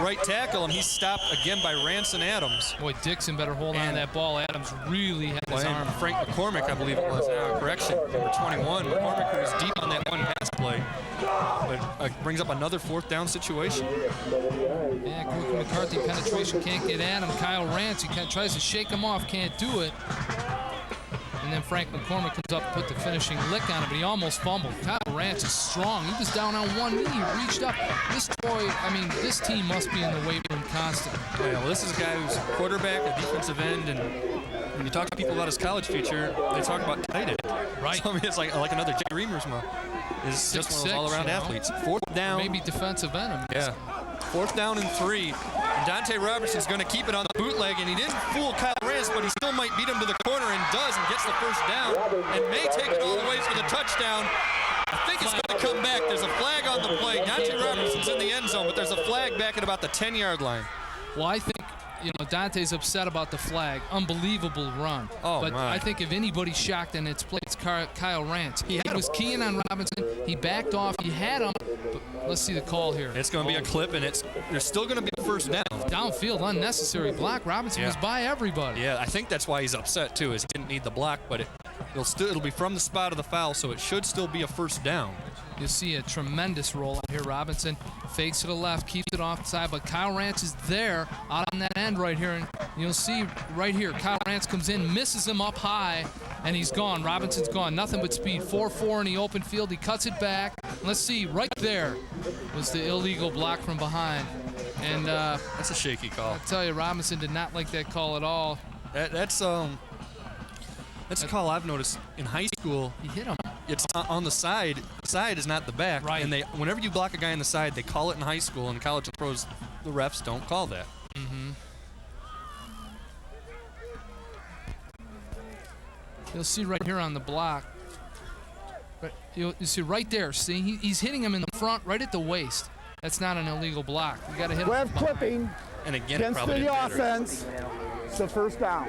right tackle, and he's stopped again by Ranson Adams. Boy, Dixon better hold on to that ball. Adams really had his arm. Frank McCormick, I believe it was. Correction, number 21. McCormick, who was deep on that one pass play, but brings up another fourth down situation. Yeah, Corky McCarthy penetration can't get at him. Kyle Rance, he kind of tries to shake him off, can't do it. And then Frank McCormick comes up and put the finishing lick on it, but he almost fumbled. Kyle Rance is strong. He was down on one knee. He reached up. This team must be in the weight room constantly. Yeah, well, this is a guy who's a quarterback, a defensive end, and when you talk to people about his college future, they talk about tight end. Right. So, I mean, it's like another Jay Reamersma is just one of those 6'6", all-around athletes. Fourth down. Maybe defensive end. Yeah. Fourth down and 3. And Dante Robertson's going to keep it on the bootleg, and he didn't fool Kyle Rance, but he still might beat him to the corner and does, and gets the first down and may take it all the way for the touchdown. I think it's going to come back. There's a flag on the play. Dante Robertson's in the end zone, but there's a flag back at about the 10-yard line. Well, I think, Dante's upset about the flag. Unbelievable run. Oh, but my. I think if anybody's shocked in its play, it's Kyle Rance. He was keying on Robinson. He backed off. He had him. But let's see the call here. It's going to be a clip, and there's still going to be a first down. Downfield, unnecessary block. Robinson was by everybody. Yeah, I think that's why he's upset, too, is he didn't need the block, but it'll be from the spot of the foul, so it should still be a first down. You'll see a tremendous roll out here. Robinson fakes to the left, keeps it off the side, but Kyle Rance is there out on that end right here. And you'll see right here, Kyle Rance comes in, misses him up high, and he's gone. Robinson's gone. Nothing but speed. 4-4 in the open field. He cuts it back. Let's see, right there was the illegal block from behind. And that's a shaky call. I'll tell you, Robinson did not like that call at all. That's a call I've noticed in high school. He hit him. It's on the side. The side is not the back. Right. And whenever you block a guy on the side, they call it in high school. In college and pros, the refs don't call that. Mm-hmm. You'll see right here on the block. You see right there. See, he's hitting him in the front, right at the waist. That's not an illegal block. You got to hit him. Web clipping And again, it against probably the didn't matter. offense. It's the first down.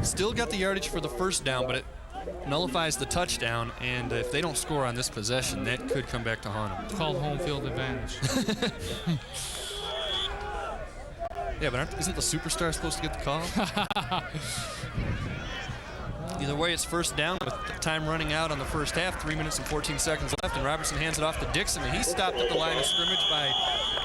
Still got the yardage for the first down, but it nullifies the touchdown. And if they don't score on this possession, that could come back to haunt them. It's called home field advantage. Yeah, but isn't the superstar supposed to get the call? Either way, it's first down with time running out on the first half, 3 minutes and 14 seconds left, and Robertson hands it off to Dixon, and he's stopped at the line of scrimmage by,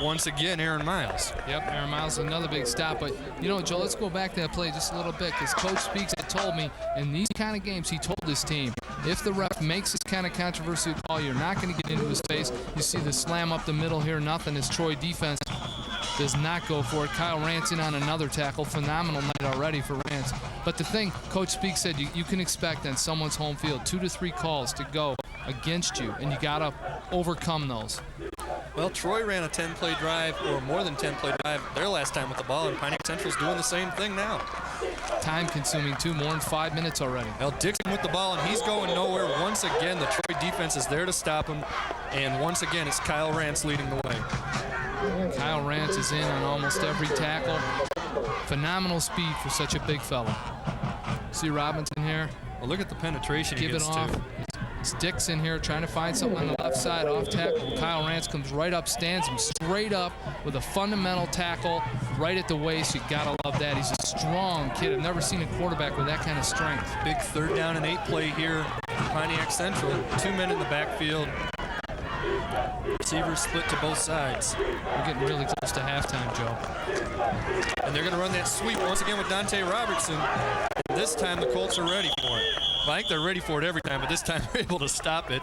once again, Aaron Miles. Yep, Aaron Miles, another big stop. But, Joe, let's go back to that play just a little bit, because Coach Speaks had told me in these kind of games, he told his team, if the ref makes this kind of controversial call, you're not going to get into his face. You see the slam up the middle here, nothing as Troy defense does not go for it. Kyle Rance in on another tackle. Phenomenal night already for Rance. But the thing, Coach Speaks said you can expect on someone's home field 2 to 3 calls to go against you, and you got to overcome those. Well, Troy ran a 10-play drive, or more than 10-play drive, their last time with the ball, and Pontiac Central's doing the same thing now. Time-consuming, too. More than 5 minutes already. Well, Dixon with the ball, and he's going nowhere. Once again, the Troy defense is there to stop him, and once again, it's Kyle Rance leading the way. Kyle Rance is in on almost every tackle. Phenomenal speed for such a big fella. See Robinson here. Well, look at the penetration he Give it gets off. to. It's Dixon here trying to find something on the left side off tackle. Kyle Rance comes right up, stands him straight up with a fundamental tackle right at the waist. You gotta love that. He's a strong kid. I've never seen a quarterback with that kind of strength. Big 3rd down and 8 play here for Pontiac Central. 2 men in the backfield. Receivers split to both sides. We're getting really close to halftime, Joe. And they're going to run that sweep once again with Dante Robertson. And this time the Colts are ready for it. Well, I think they're ready for it every time, but this time they're able to stop it.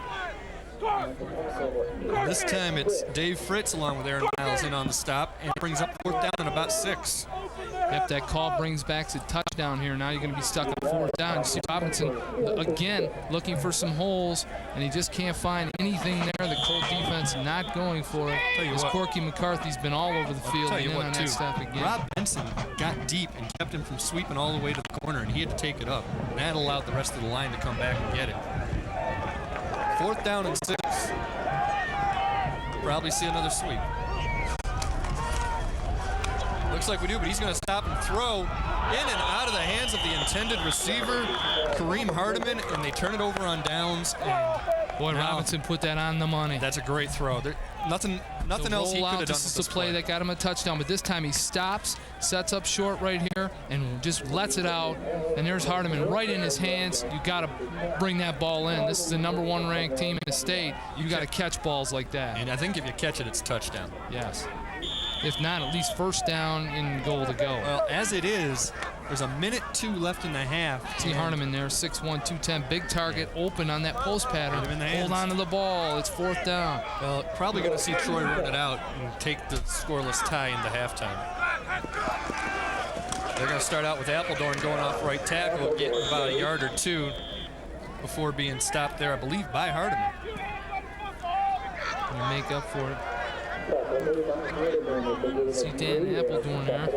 And this time it's Dave Fritz along with Aaron Miles in on the stop and brings up 4th down and about 6. Yep, that call brings back to touchdown here. Now you're going to be stuck on 4th down. You see Robinson, again, looking for some holes, and he just can't find anything there. The Colt defense not going for it. As Corky McCarthy's been all over the field and in on that stop again. Rob Benson got deep and kept him from sweeping all the way to the corner, and he had to take it up. And that allowed the rest of the line to come back and get it. 4th down and 6. Probably see another sweep. Looks like we do, but he's going to stop and throw in and out of the hands of the intended receiver, Kareem Hardiman, and they turn it over on downs. Boy, Robinson put that on the money. That's a great throw. Nothing else he could have done. This is the play that got him a touchdown, but this time he stops, sets up short right here, and just lets it out. And there's Hardiman right in his hands. You got to bring that ball in. This is the #1 ranked team in the state. You got to catch balls like that. And I think if you catch it, it's a touchdown. Yes. If not, at least 1st down and goal to go. Well, as it is, there's 1:02 left in the half. See Hardiman there, 6'1", 210, big target, open on that post pattern. Hold on to the ball. It's 4th down. Well, probably going to see Troy run it out and take the scoreless tie into halftime. They're going to start out with Appledorn going off right tackle, getting about a yard or two before being stopped there, I believe, by Hardiman. Gonna make up for it. See Dan Appledorn there.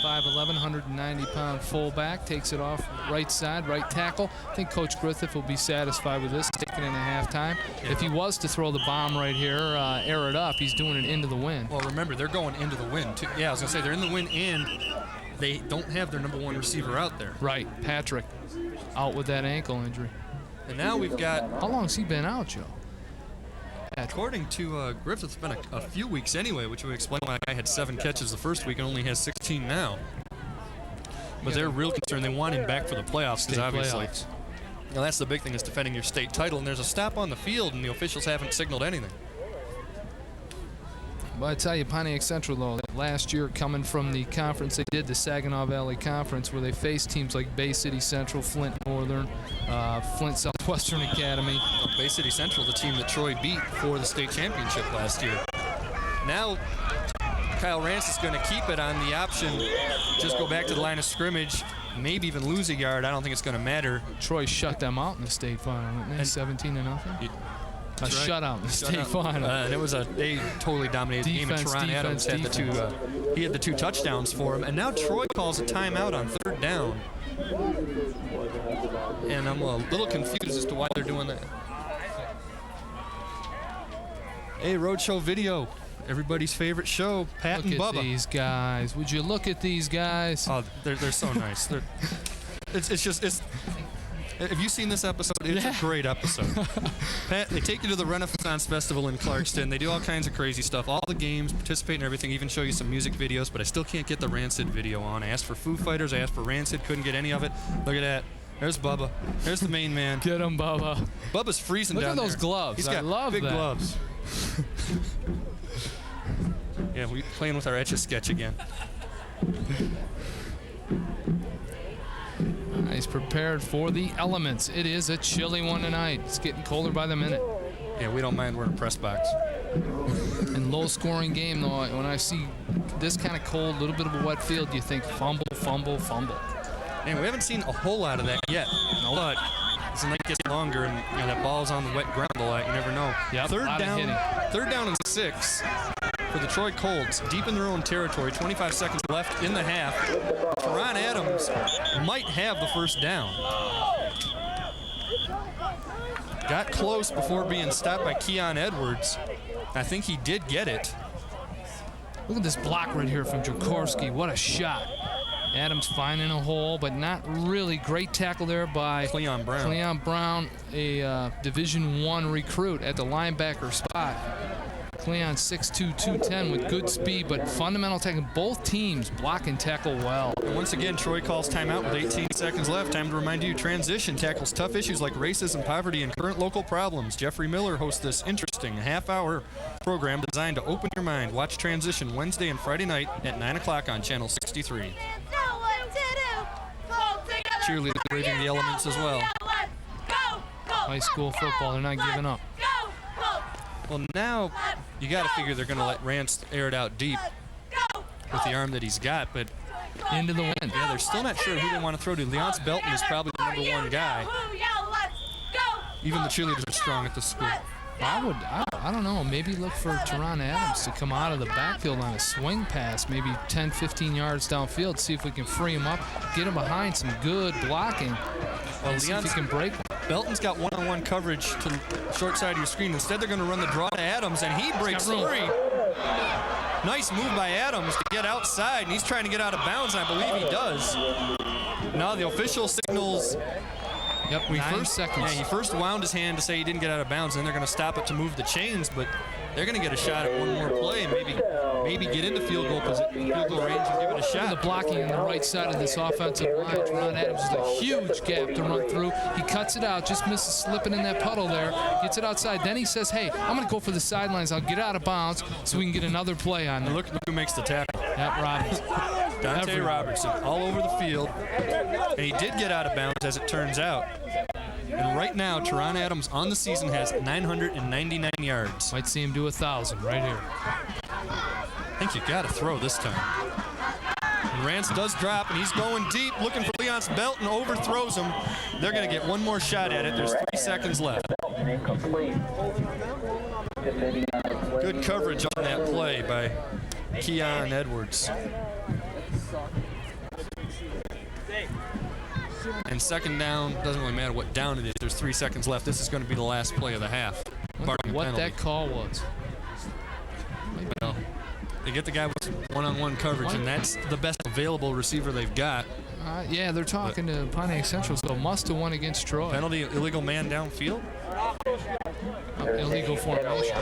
5'11", 190-pound fullback, takes it off right side, right tackle. I think Coach Griffith will be satisfied with this, taking it in at halftime. Yeah. If he was to throw the bomb right here, air it up, he's doing it into the wind. Well, remember, they're going into the wind, too. Yeah, I was going to say, they're in the wind, and they don't have their number one receiver out there. Right, Patrick, out with that ankle injury. And now we've got... How long has he been out, Joe? According to Griffith, it's been a few weeks anyway, which would explain why I had 7 catches the first week and only has 16 now. But they're real concerned. They want him back for the playoffs because obviously, now that's the big thing, is defending your state title. And there's a stop on the field, and the officials haven't signaled anything. Well, I tell you, Pontiac Central, though, last year coming from the conference they did, the Saginaw Valley Conference, where they faced teams like Bay City Central, Flint Northern, Flint Southwestern Academy. Well, Bay City Central, the team that Troy beat for the state championship last year. Now, Kyle Rance is going to keep it on the option, just go back to the line of scrimmage, maybe even lose a yard. I don't think it's going to matter. Troy shut them out in the state final, didn't they? 17-0. A shutout in the state final. And it was they totally dominated the game. And Teron Adams had he had the 2 touchdowns for him. And now Troy calls a timeout on 3rd down. And I'm a little confused as to why they're doing that. Hey, Roadshow Video. Everybody's favorite show, Pat and Bubba. Look at these guys. Would you look at these guys? Oh, they're so nice. It's have you seen this episode? It's a great episode. Pat, they take you to the Renaissance Festival in Clarkston. They do all kinds of crazy stuff. All the games, participate in everything, even show you some music videos, but I still can't get the Rancid video on. I asked for Foo Fighters, I asked for Rancid, couldn't get any of it. Look at that. There's Bubba. There's the main man. Get him, Bubba. Bubba's freezing down there. Look at those gloves. He's got I love big that. gloves. Yeah, we're playing with our Etch-a-Sketch again. He's prepared for the elements. It is a chilly one tonight. It's getting colder by the minute. Yeah, we don't mind wearing a press box. And low-scoring game, though, when I see this kind of cold, a little bit of a wet field, you think fumble, fumble, fumble. And we haven't seen a whole lot of that yet. No. But as the night gets longer and that ball's on the wet ground a lot, you never know. Yep, 3rd down and 6 for the Troy Colts, deep in their own territory. 25 seconds left in the half. Teron Adams might have the 1st down. Got close before being stopped by Keon Edwards. I think he did get it. Look at this block right here from Jaworski. What a shot. Adams finding a hole, but not really. Great tackle there by Cleon Brown. Cleon Brown, a Division I recruit at the linebacker spot. Cleon 6'2", 210 with good speed, but fundamental tackling. Both teams block and tackle well. And once again, Troy calls timeout with 18 seconds left. Time to remind you, Transition tackles tough issues like racism, poverty, and current local problems. Jeffrey Miller hosts this interesting half-hour program designed to open your mind. Watch Transition Wednesday and Friday night at 9 o'clock on Channel 63. Cheerleaders braving the elements as well. High school football, they're not giving up. Well, now you got to figure they're going to let Rance air it out deep with the arm that he's got, but into the wind. Yeah, they're still not sure who they want to throw to. Leonce Belton is probably the number 1 guy. Even the cheerleaders are strong at the school. I don't know, maybe look for Teron Adams to come out of the backfield on a swing pass, maybe 10, 15 yards downfield, see if we can free him up, get him behind some good blocking, and see if he can break him. Belton's got one-on-one coverage to the short side of your screen. Instead, they're going to run the draw to Adams, and he breaks free. Nice move by Adams to get outside, and he's trying to get out of bounds, and I believe he does. Now the official signals. Yep, 9 seconds. Yeah, he first wound his hand to say he didn't get out of bounds, and then they're going to stop it to move the chains, but they're going to get a shot at one more play and maybe get into field goal range and give it a shot. The blocking on the right side of this offensive line. Teron Adams is a huge gap to run through. He cuts it out, just misses slipping in that puddle there, gets it outside. Then he says, hey, I'm going to go for the sidelines. I'll get out of bounds so we can get another play on there. Look who makes the tackle. Yep, Robertson. Dante Robertson all over the field. And he did get out of bounds, as it turns out. And right now, Teron Adams on the season has 999 yards. Might see him do 1,000 right here. I think you got to throw this time. And Rance does drop, and he's going deep, looking for Leonce Belton, overthrows him. They're going to get one more shot at it. There's 3 seconds left. Good coverage on that play by Keon Edwards. And second down, doesn't really matter what down it is. There's 3 seconds left. This is going to be the last play of the half. What that call was. Well, they get the guy with one-on-one coverage, and that's the best available receiver they've got. Yeah, they're talking to Pontiac Central, so must have won against Troy. Penalty, illegal man downfield? Illegal formation.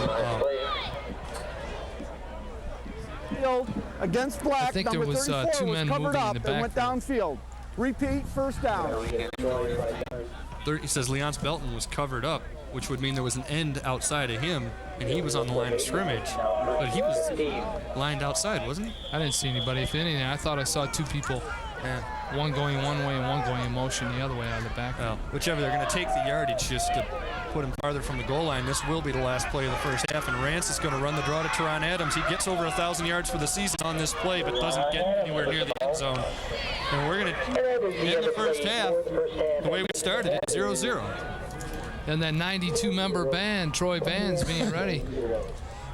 Field against Black. I think number there was 34 two men covered moving in up the and went downfield. Repeat, first down. He says Leonce Belton was covered up, which would mean there was an end outside of him, and he was on the line of scrimmage. But he was lined outside, wasn't he? I didn't see anybody. If anything, I thought I saw 2 people. Yeah. One going one way and one going in motion the other way out of the back. Well, whichever, they're going to take the yardage just to put him farther from the goal line. This will be the last play of the first half, and Rance is going to run the draw to Teron Adams. He gets over 1,000 yards for the season on this play, but doesn't get anywhere near the end zone. And we're going to end the first half the way we started it, 0-0. And that 92-member band, Troy Band's being ready.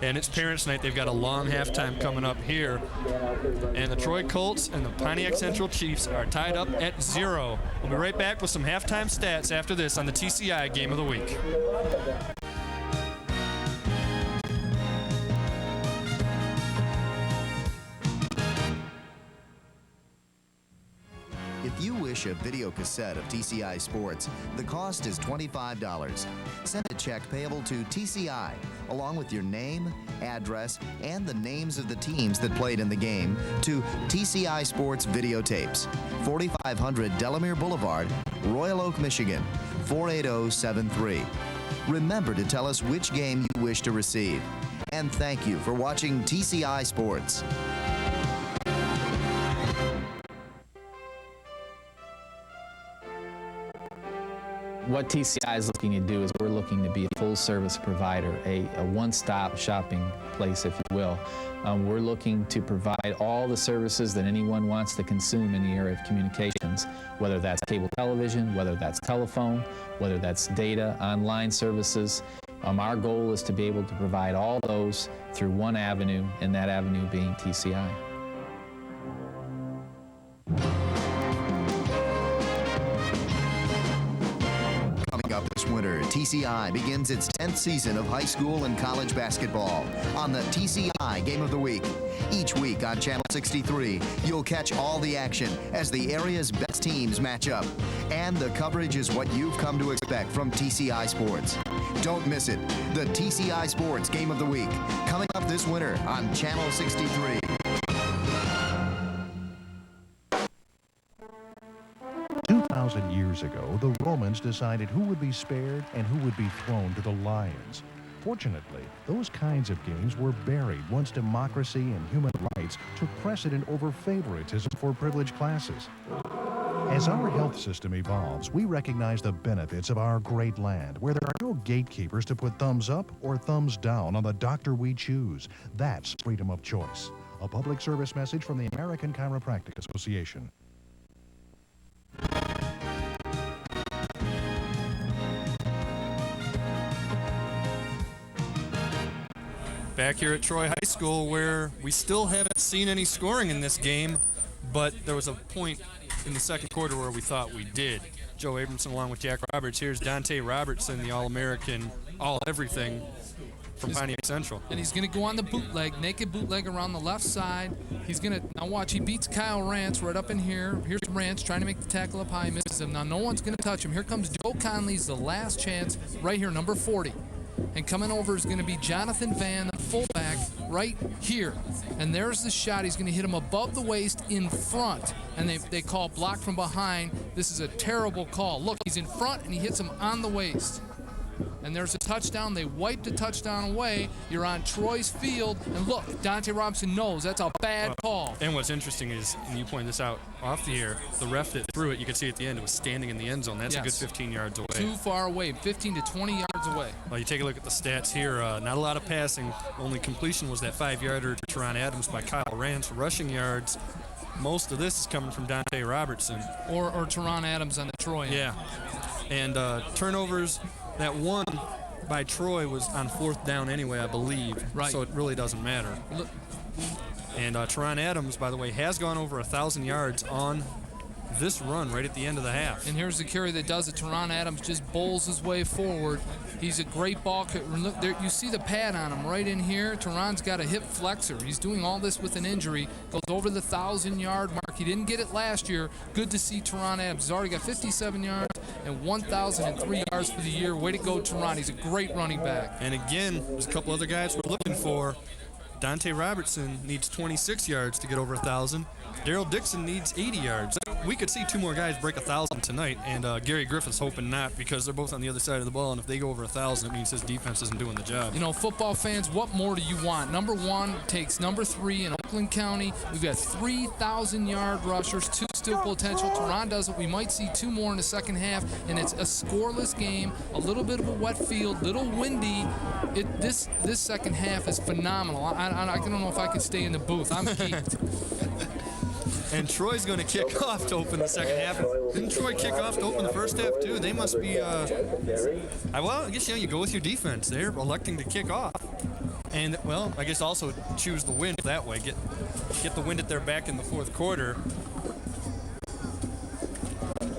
And it's Parents' Night. They've got a long halftime coming up here. And the Troy Colts and the Pontiac Central Chiefs are tied up at 0. We'll be right back with some halftime stats after this on the TCI Game of the Week. If you wish a video cassette of TCI Sports, the cost is $25. Send a check payable to TCI, along with your name, address, and the names of the teams that played in the game, to TCI Sports Videotapes, 4500 Delamere Boulevard, Royal Oak, Michigan, 48073. Remember to tell us which game you wish to receive. And thank you for watching TCI Sports. What TCI is looking to do is we're looking to be a full-service provider, a one-stop shopping place, if you will. We're looking to provide all the services that anyone wants to consume in the area of communications, whether that's cable television, whether that's telephone, whether that's data, online services. Our goal is to be able to provide all those through one avenue, and that avenue being TCI. Coming up this winter, TCI begins its 10th season of high school and college basketball on the TCI Game of the Week. Each week on Channel 63, you'll catch all the action as the area's best teams match up. And the coverage is what you've come to expect from TCI Sports. Don't miss it. The TCI Sports Game of the Week, coming up this winter on Channel 63. 2,000 years ago, the Romans decided who would be spared and who would be thrown to the lions. Fortunately, those kinds of games were buried once democracy and human rights took precedent over favoritism for privileged classes. As our health system evolves, we recognize the benefits of our great land, where there are no gatekeepers to put thumbs up or thumbs down on the doctor we choose. That's freedom of choice. A public service message from the American Chiropractic Association. Back here at Troy High School, where we still haven't seen any scoring in this game, but there was a point in the second quarter where we thought we did. Joe Abramson along with Jack Roberts. Here's Dante Robertson, the All-American, all-everything from Pontiac Central. And he's going to go on the bootleg, naked bootleg around the left side. He's going to, now watch, he beats Kyle Rance right up in here. Here's Rance trying to make the tackle up high, misses him. Now no one's going to touch him. Here comes Joe Conley's the last chance right here, number 40. And coming over is going to be Jonathan Van, the fullback, right here. And there's the shot. He's going to hit him above the waist in front. And they call block from behind. This is a terrible call. Look, he's in front, and he hits him on the waist. And there's a touchdown. They wiped the touchdown away. You're on Troy's field. And look, Dante Robinson knows that's a bad call. And what's interesting is, and you pointed this out off the air, the ref that threw it, you could see at the end, it was standing in the end zone. That's a good 15 yards away. Too far away, 15 to 20 yards away. Well, you take a look at the stats here. Not a lot of passing. Only completion was that 5-yarder to Teron Adams by Kyle Rance. Rushing yards, most of this is coming from Dante Robertson. Or Teron Adams on the Troy. Yeah. And turnovers, that one by Troy was on 4th down anyway, I believe. Right. So it really doesn't matter. Look, And Teron Adams, by the way, has gone over 1,000 yards on this run right at the end of the half. and here's the carry that does it. Teron Adams just bowls his way forward. He's a great ball carrier. Look, there, you see the pad on him right in here. Teron's got a hip flexor. He's doing all this with an injury. Goes over the 1,000-yard mark. He didn't get it last year. Good to see Teron Adams. He's already got 57 yards and 1,003 yards for the year. Way to go, Teron. He's a great running back. And again, there's a couple other guys we're looking for. Dante Robertson needs 26 yards to get over 1,000. Daryl Dixon needs 80 yards. We could see 2 more guys break 1,000 tonight, and Gary Griffith's hoping not, because they're both on the other side of the ball, and if they go over 1,000, it means his defense isn't doing the job. You know, football fans, what more do you want? Number 1 takes number 3 in Oakland County. We've got 3,000-yard rushers, 2 still potential. Teron does it. We might see 2 more in the second half, and it's a scoreless game, a little bit of a wet field, little windy. This second half is phenomenal. I don't know if I could stay in the booth. I'm geeked. And Troy's going to kick off to open the second half. Didn't Troy kick off to open the first half, too? They must be, well, I guess, you go with your defense. They're electing to kick off. And, well, I guess also choose the wind that way. Get the wind at their back in the fourth quarter.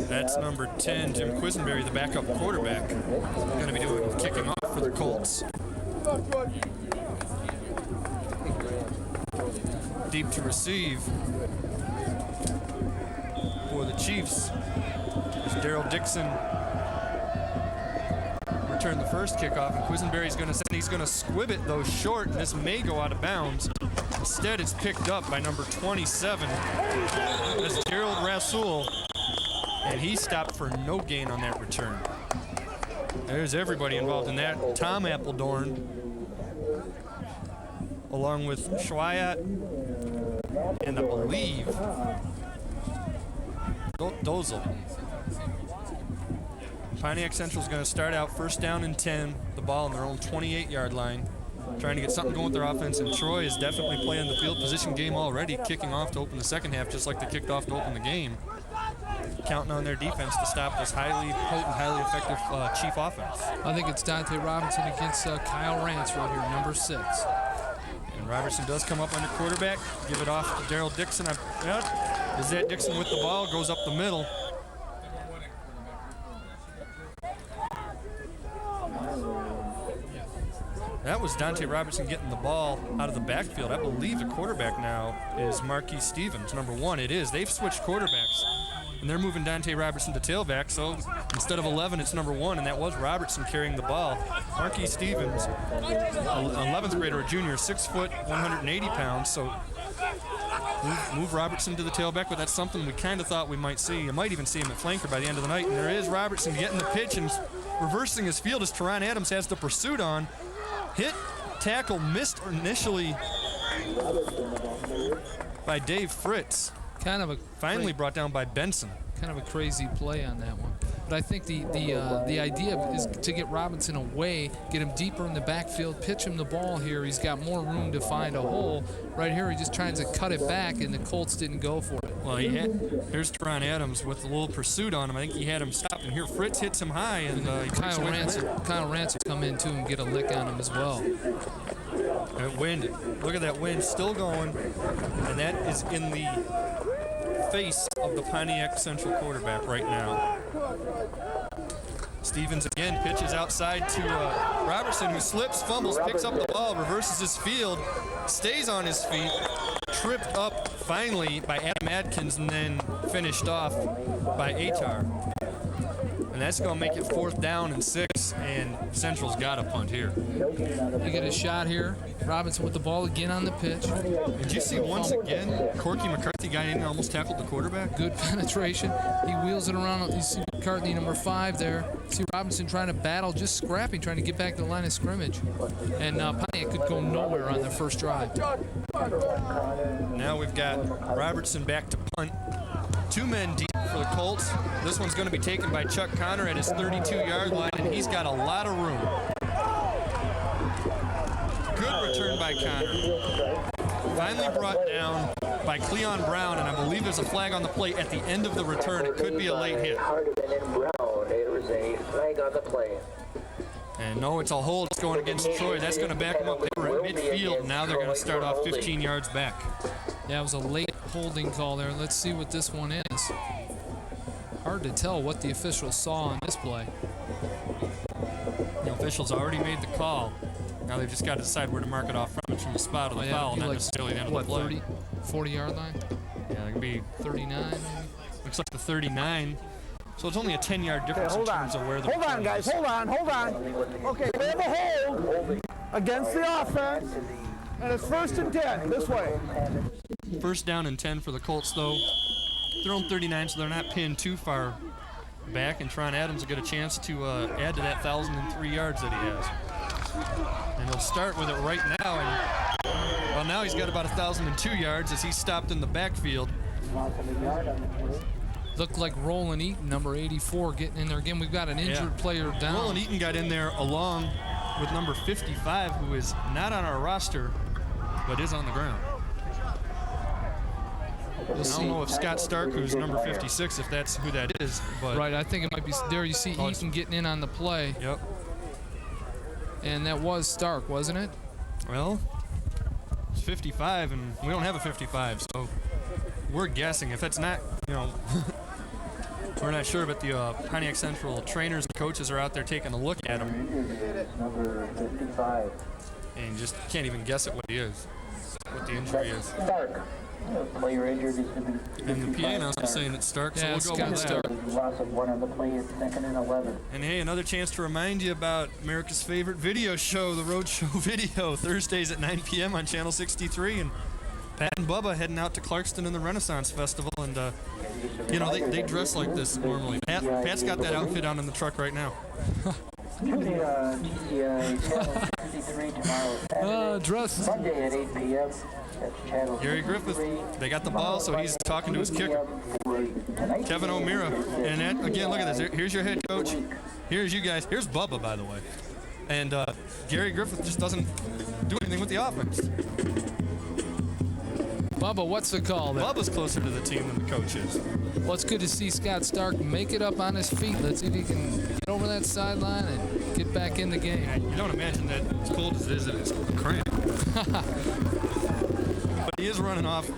That's number 10, Jim Quisenberry, the backup quarterback. Going to be doing kicking off for the Colts. Deep to receive for the Chiefs. As Daryl Dixon returned the first kickoff, and Quisenberry's going to send. He's going to squib it, though, short, and this may go out of bounds. Instead, it's picked up by number 27. That's Gerald Rasul, and he stopped for no gain on that return. There's everybody involved in that. Tom Appledorn, along with Schweiat, and I believe Dozel. Pontiac Central's going to start out 1st down and 10, the ball on their own 28-yard line, trying to get something going with their offense, and Troy is definitely playing the field position game already, kicking off to open the second half just like they kicked off to open the game, counting on their defense to stop this highly potent, highly effective Chief offense. I think it's Dante Robinson against Kyle Rance right here, number 6. And Robertson does come up under quarterback, give it off to Daryl Dixon. Is that Dixon with the ball, goes up the middle. That was Dante Robertson getting the ball out of the backfield. I believe the quarterback now is Marquis Stevens, number 1. It is. They've switched quarterbacks, and they're moving Dante Robertson to tailback. So instead of 11, it's number 1, and that was Robertson carrying the ball. Marquis Stevens, 11th grader, a junior, 6 foot, 180 pounds. So move Robertson to the tailback, but that's something we kind of thought we might see. You might even see him at flanker by the end of the night. And there is Robertson getting the pitch and reversing his field as Teron Adams has the pursuit on. Hit, tackle, missed initially by Dave Fritz. Kind of a Finally brought down by Benson. Kind of a crazy play on that one. But I think the idea is to get Robinson away, get him deeper in the backfield, pitch him the ball here. He's got more room to find a hole. Right here, he just tries to cut it back, and the Colts didn't go for it. Well, here's Teron Adams with a little pursuit on him. I think he had him stopped, and here Fritz hits him high, and Kyle Rance will come in too and get a lick on him as well. That wind, look at that wind still going, and that is in the face of the Pontiac Central quarterback right now. Stevens again pitches outside to Robertson, who slips, fumbles, picks up the ball, reverses his field, stays on his feet, tripped up finally by Adam Adkins, and then finished off by Atar. And that's going to make it 4th down and 6, and Central's got a punt here. You get a shot here. Robinson with the ball again on the pitch. Did you see once again Corky McCarthy got in and almost tackled the quarterback? Good penetration. He wheels it around. You see McCarthy, number 5 there. See Robinson trying to battle, just scrapping, trying to get back to the line of scrimmage. And Pontiac could go nowhere on their first drive. Now we've got Robertson back to punt. 2 men deep for the Colts. This one's going to be taken by Chuck Connor at his 32-yard line, and he's got a lot of room. Good return by Connor. Finally brought down by Cleon Brown, and I believe there's a flag on the play at the end of the return. It could be a late hit. There was a flag on the play. And no, it's a hold. It's going against Troy. That's going to back them up. They were at midfield. Now they're going to start off 15 yards back. Yeah, it was a late holding call there. Let's see what this one is. Hard to tell what the officials saw on this play. The officials already made the call. Now they've just got to decide where to mark it off from. It's from the spot of the foul, not necessarily the end of the play. 30, 40-yard line? Yeah, it could be 39, maybe? Looks like the 39. So it's only a 10-yard difference in terms of where the Hold on, guys. Hold on. Okay, we have a hold against the offense, and it's 1st and 10. This way. First down and 10 for the Colts, though. They're on 39, so they're not pinned too far back, and Teron Adams will get a chance to add to that 1,003 yards that he has. And he'll start with it right now. And, well, now he's got about 1,002 yards as he's stopped in the backfield. Looked like Roland Eaton, number 84, getting in there again. We've got an injured player down. Roland Eaton got in there along with number 55, who is not on our roster, but is on the ground. I don't know if Scott Stark, who's number 56, if that's who that is. But right, I think it might be. There you see Eaton getting in on the play. Yep. And that was Stark, wasn't it? Well, it's 55, and we don't have a 55, so we're guessing. If it's not, we're not sure, but the Pontiac Central trainers and coaches are out there taking a look at him. Number 55. And just can't even guess at what he is, what the injury is. Stark. Player injured is to be 55. And the PA announcement saying it's Stark, so Yeah, we'll go with Scott that. Stark. Loss of 1 on the play at 2nd and 11. And hey, another chance to remind you about America's favorite video show, the Road Show Video, Thursdays at 9 p.m. on Channel 63. And Pat and Bubba heading out to Clarkston in the Renaissance Festival, and they dress like this normally. Pat's got that outfit on in the truck right now. TCI Channel 63 tomorrow. Dress. Monday at 8 p.m. That's Channel Gary Griffith, they got the ball, so he's talking to his kicker, Kevin O'Meara. And that, again, look at this. Here's your head coach. Here's you guys. Here's Bubba, by the way. And Gary Griffith just doesn't do anything with the offense. Bubba, what's the call there? Bubba's closer to the team than the coach is. Well, it's good to see Scott Stark make it up on his feet. Let's see if he can get over that sideline and get back in the game. Yeah, you don't imagine that as cold as it is, it's cramped. But he is running off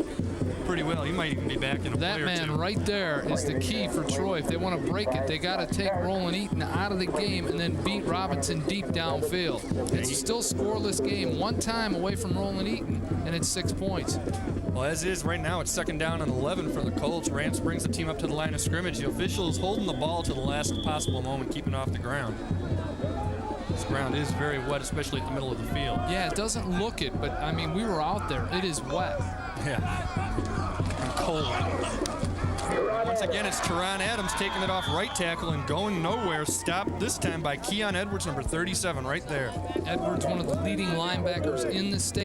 pretty well. He might even be back in a play or two. That man right there is the key for Troy. If they want to break it, they got to take Roland Eaton out of the game and then beat Robinson deep downfield. It's still scoreless game. One time away from Roland Eaton, and it's 6 points. Well, as is right now, it's 2nd down and 11 for the Colts. Rance brings the team up to the line of scrimmage. The officials holding the ball to the last possible moment, keeping off the ground. This ground is very wet, especially at the middle of the field. Yeah, it doesn't look it, but, I mean, we were out there. It is wet. Yeah. And cold. Once again, it's Teron Adams taking it off right tackle and going nowhere. Stopped this time by Keon Edwards, number 37, right there. Edwards, one of the leading linebackers in the state.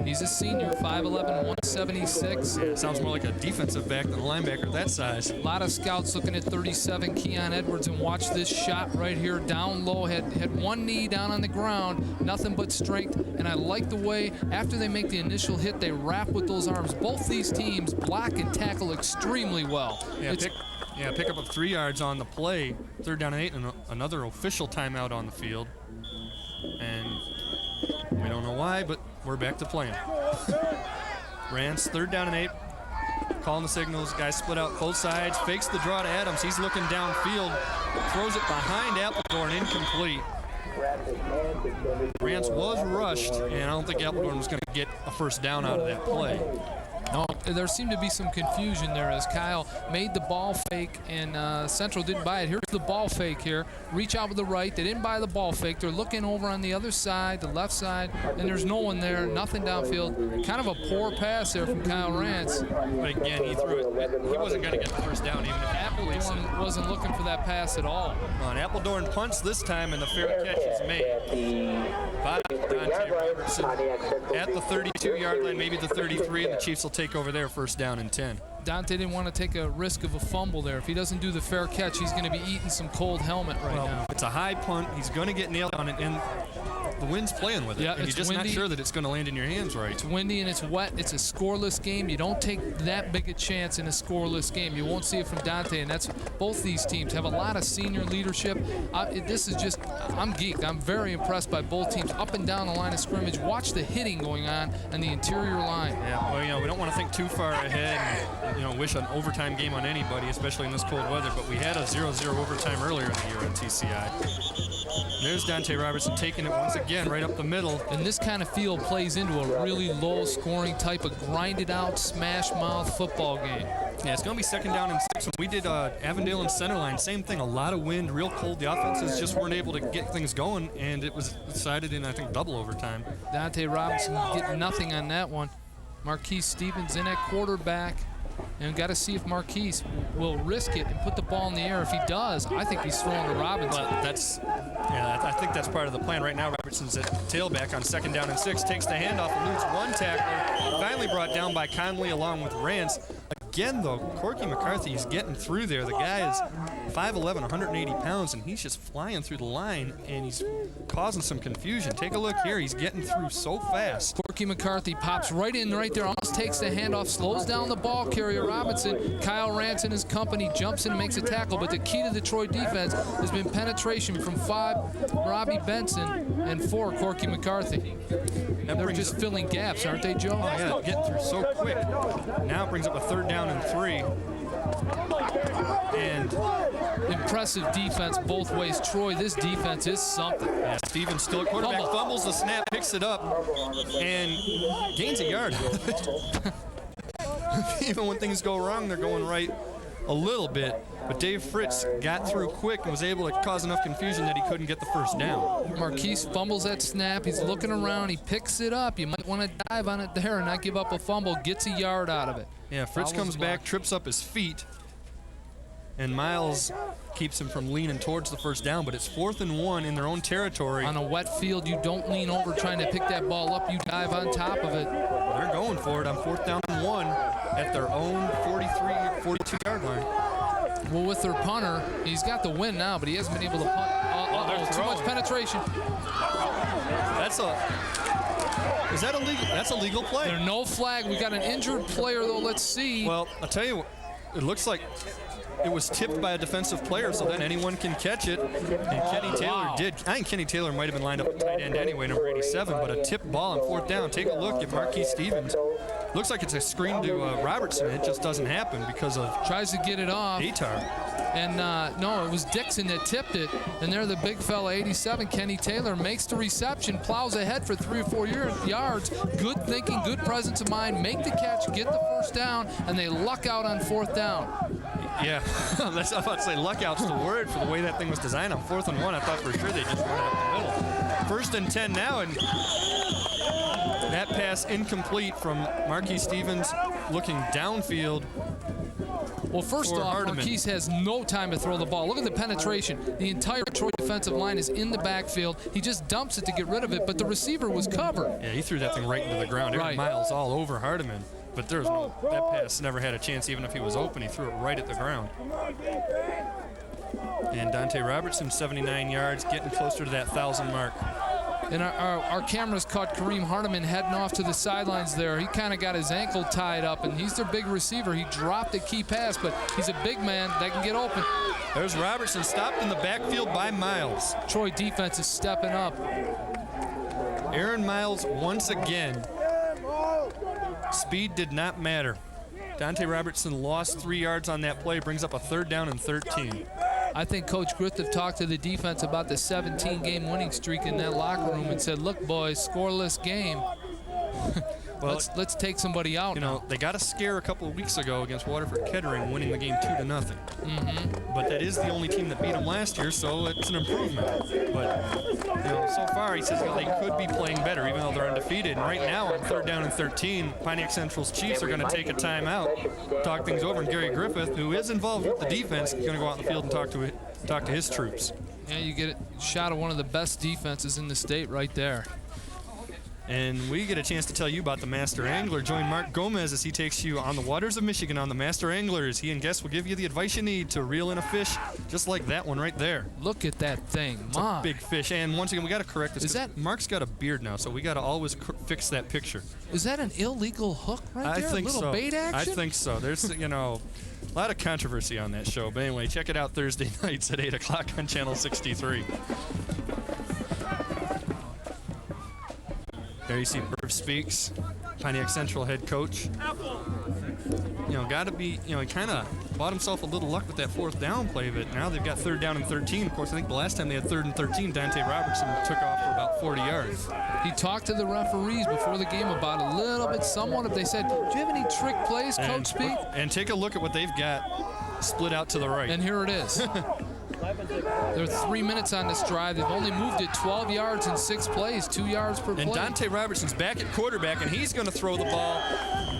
He's a senior, 5'11", 176. Yeah, sounds more like a defensive back than a linebacker that size. A lot of scouts looking at 37, Keon Edwards, and watch this shot right here, down low, had one knee down on the ground, nothing but strength, and I like the way, after they make the initial hit, they wrap with those arms. Both these teams block and tackle extremely well. Yeah, pick up of 3 yards on the play, 3rd down and 8, and another official timeout on the field. And we don't know why, but we're back to playing. Rance, 3rd down and 8. Calling the signals. Guys split out both sides. Fakes the draw to Adams. He's looking downfield. Throws it behind Appledorn. Incomplete. Rance was rushed, and I don't think Appledorn was going to get a 1st down out of that play. No, there seemed to be some confusion there as Kyle made the ball fake and Central didn't buy it. Here's the ball fake here. Reach out with the right. They didn't buy the ball fake. They're looking over on the other side, the left side, and there's no one there, nothing downfield. Kind of a poor pass there from Kyle Rance. But again, he threw it. He wasn't going to get the 1st down even if Appledorn wasn't looking for that pass at all. On Appledorn punts this time, and the fair catch is made by Dante Robertson at the 32-yard line, maybe the 33, and the Chiefs will take over there, 1st down and 10. Dante didn't want to take a risk of a fumble there. If he doesn't do the fair catch, he's going to be eating some cold helmet right now. It's a high punt. He's going to get nailed on it. And the wind's playing with it. Yeah, and you're it's just windy. not sure that it's going to land in your hands right. It's windy and it's wet. It's a scoreless game. You don't take that big a chance in a scoreless game. You won't see it from Dante, and that's both these teams have a lot of senior leadership. This is just, I'm geeked. I'm very impressed by both teams up and down the line of scrimmage. Watch the hitting going on the interior line. Yeah, well, we don't want to think too far ahead and, wish an overtime game on anybody, especially in this cold weather, but we had a 0-0 overtime earlier in the year on TCI. There's Dante Robertson taking it once again right up the middle. And this kind of field plays into a really low-scoring type of grinded-out, smash-mouth football game. Yeah, it's going to be 2nd down and 6. We did Avondale and Centerline, same thing, a lot of wind, real cold. The offenses just weren't able to get things going, and it was decided in, I think, double overtime. Dante Robinson getting nothing on that one. Marquise Stevens in at quarterback. And got to see if Marquise will risk it and put the ball in the air. If he does, I think he's throwing to Robinson. I think that's part of the plan right now. Robertson's at tailback on 2nd down and 6, takes the handoff and loses one tackler. Finally brought down by Conley along with Rance. Again, though, Corky McCarthy is getting through there. The guy is 5'11", 180 pounds, and he's just flying through the line, and he's causing some confusion. Take a look here. He's getting through so fast. Corky McCarthy pops right in right there, almost takes the handoff, slows down the ball carrier Robinson. Kyle Rance and his company jumps in and makes a tackle, but the key to the Troy defense has been penetration from 5, Robbie Benson, and 4, Corky McCarthy. They're just filling gaps, aren't they, Joe? Oh, yeah, getting through so quick. Now it brings up a 3rd down and 3. And impressive defense both ways. Troy, this defense is something. Yeah, Stevens still at quarterback, fumbles the snap, picks it up, and gains a yard. Even when things go wrong, they're going right a little bit. But Dave Fritz got through quick and was able to cause enough confusion that he couldn't get the 1st down. Marquise fumbles that snap. He's looking around. He picks it up. You might want to dive on it there and not give up a fumble. Gets a yard out of it. Yeah, Fritz comes back, trips up his feet, and Miles keeps him from leaning towards the 1st down, but it's 4th and 1 in their own territory. On a wet field, you don't lean over trying to pick that ball up. You dive on top of it. They're going for it on 4th down and 1 at their own 42-yard line. Well, with their punter, he's got the win now, but he hasn't been able to punt. Too much penetration. Is that illegal? That's a legal play. There's no flag. We got an injured player, though. Let's see. Well, I'll tell you what, it looks like it was tipped by a defensive player, so then anyone can catch it. And Kenny Taylor did. I think Kenny Taylor might have been lined up at tight end anyway, number 87, but a tipped ball on 4th down. Take a look at Marquise Stevens. Looks like it's a screen to Robertson. It just doesn't happen because of tries to get it off. Atar. And no, it was Dixon that tipped it. And there the big fella, 87, Kenny Taylor, makes the reception, plows ahead for 3 or 4 yards. Good thinking, good presence of mind, make the catch, get the 1st down, and they luck out on 4th down. Yeah, that's what I was about to say. Luck out's the word for the way that thing was designed. On 4th and 1, I thought for sure they just run it up the middle. 1st and 10 now, and that pass incomplete from Marquise Stevens looking downfield. Well, first off, Marquise has no time to throw the ball. Look at the penetration. The entire Troy defensive line is in the backfield. He just dumps it to get rid of it, but the receiver was covered. Yeah, he threw that thing right into the ground. Aaron Miles all over Hardiman. But that pass never had a chance, even if he was open. He threw it right at the ground. And Dante Robertson, 79 yards, getting closer to that 1,000 mark. And our cameras caught Kareem Hardiman heading off to the sidelines there. He kind of got his ankle tied up, and he's their big receiver. He dropped a key pass, but he's a big man that can get open. There's Robertson, stopped in the backfield by Miles. Troy defense is stepping up. Aaron Miles once again. Speed did not matter. Dante Robertson lost 3 yards on that play, brings up a 3rd down and 13. I think Coach Griffith talked to the defense about the 17-game winning streak in that locker room and said, look, boys, scoreless game. Well, let's take somebody out. You know, they got a scare a couple of weeks ago against Waterford Kettering, winning the game 2-0. But that is the only team that beat them last year, so it's an improvement. But so far he says they could be playing better, even though they're undefeated. And right now on 3rd down and 13, Pontiac Central's Chiefs are going to take a timeout, talk things over, and Gary Griffith, who is involved with the defense, is going to go out in the field and talk to his troops. Yeah, you get a shot of one of the best defenses in the state right there. And we get a chance to tell you about the Master Angler. Join Mark Gomez as he takes you on the waters of Michigan on the Master Anglers. He and guests will give you the advice you need to reel in a fish just like that one right there. Look at that thing. It's a big fish. And once again, we got to correct this. Is that Mark's got a beard now, so we got to always fix that picture. Is that an illegal hook right there? I think a little so. bait action? I think so. There's, a lot of controversy on that show. But anyway, check it out Thursday nights at 8 o'clock on Channel 63. There you see Merv Speaks, Pontiac Central head coach. Got to be, he kind of bought himself a little luck with that 4th down play, but now they've got 3rd down and 13. Of course, I think the last time they had 3rd and 13, Dante Robertson took off for about 40 yards. He talked to the referees before the game about a little bit, somewhat, if they said, do you have any trick plays, Coach Pete? And take a look at what they've got split out to the right. And here it is. They're 3 minutes on this drive. They've only moved it 12 yards in 6 plays, 2 yards per play. And Dante Robertson's back at quarterback, and he's going to throw the ball.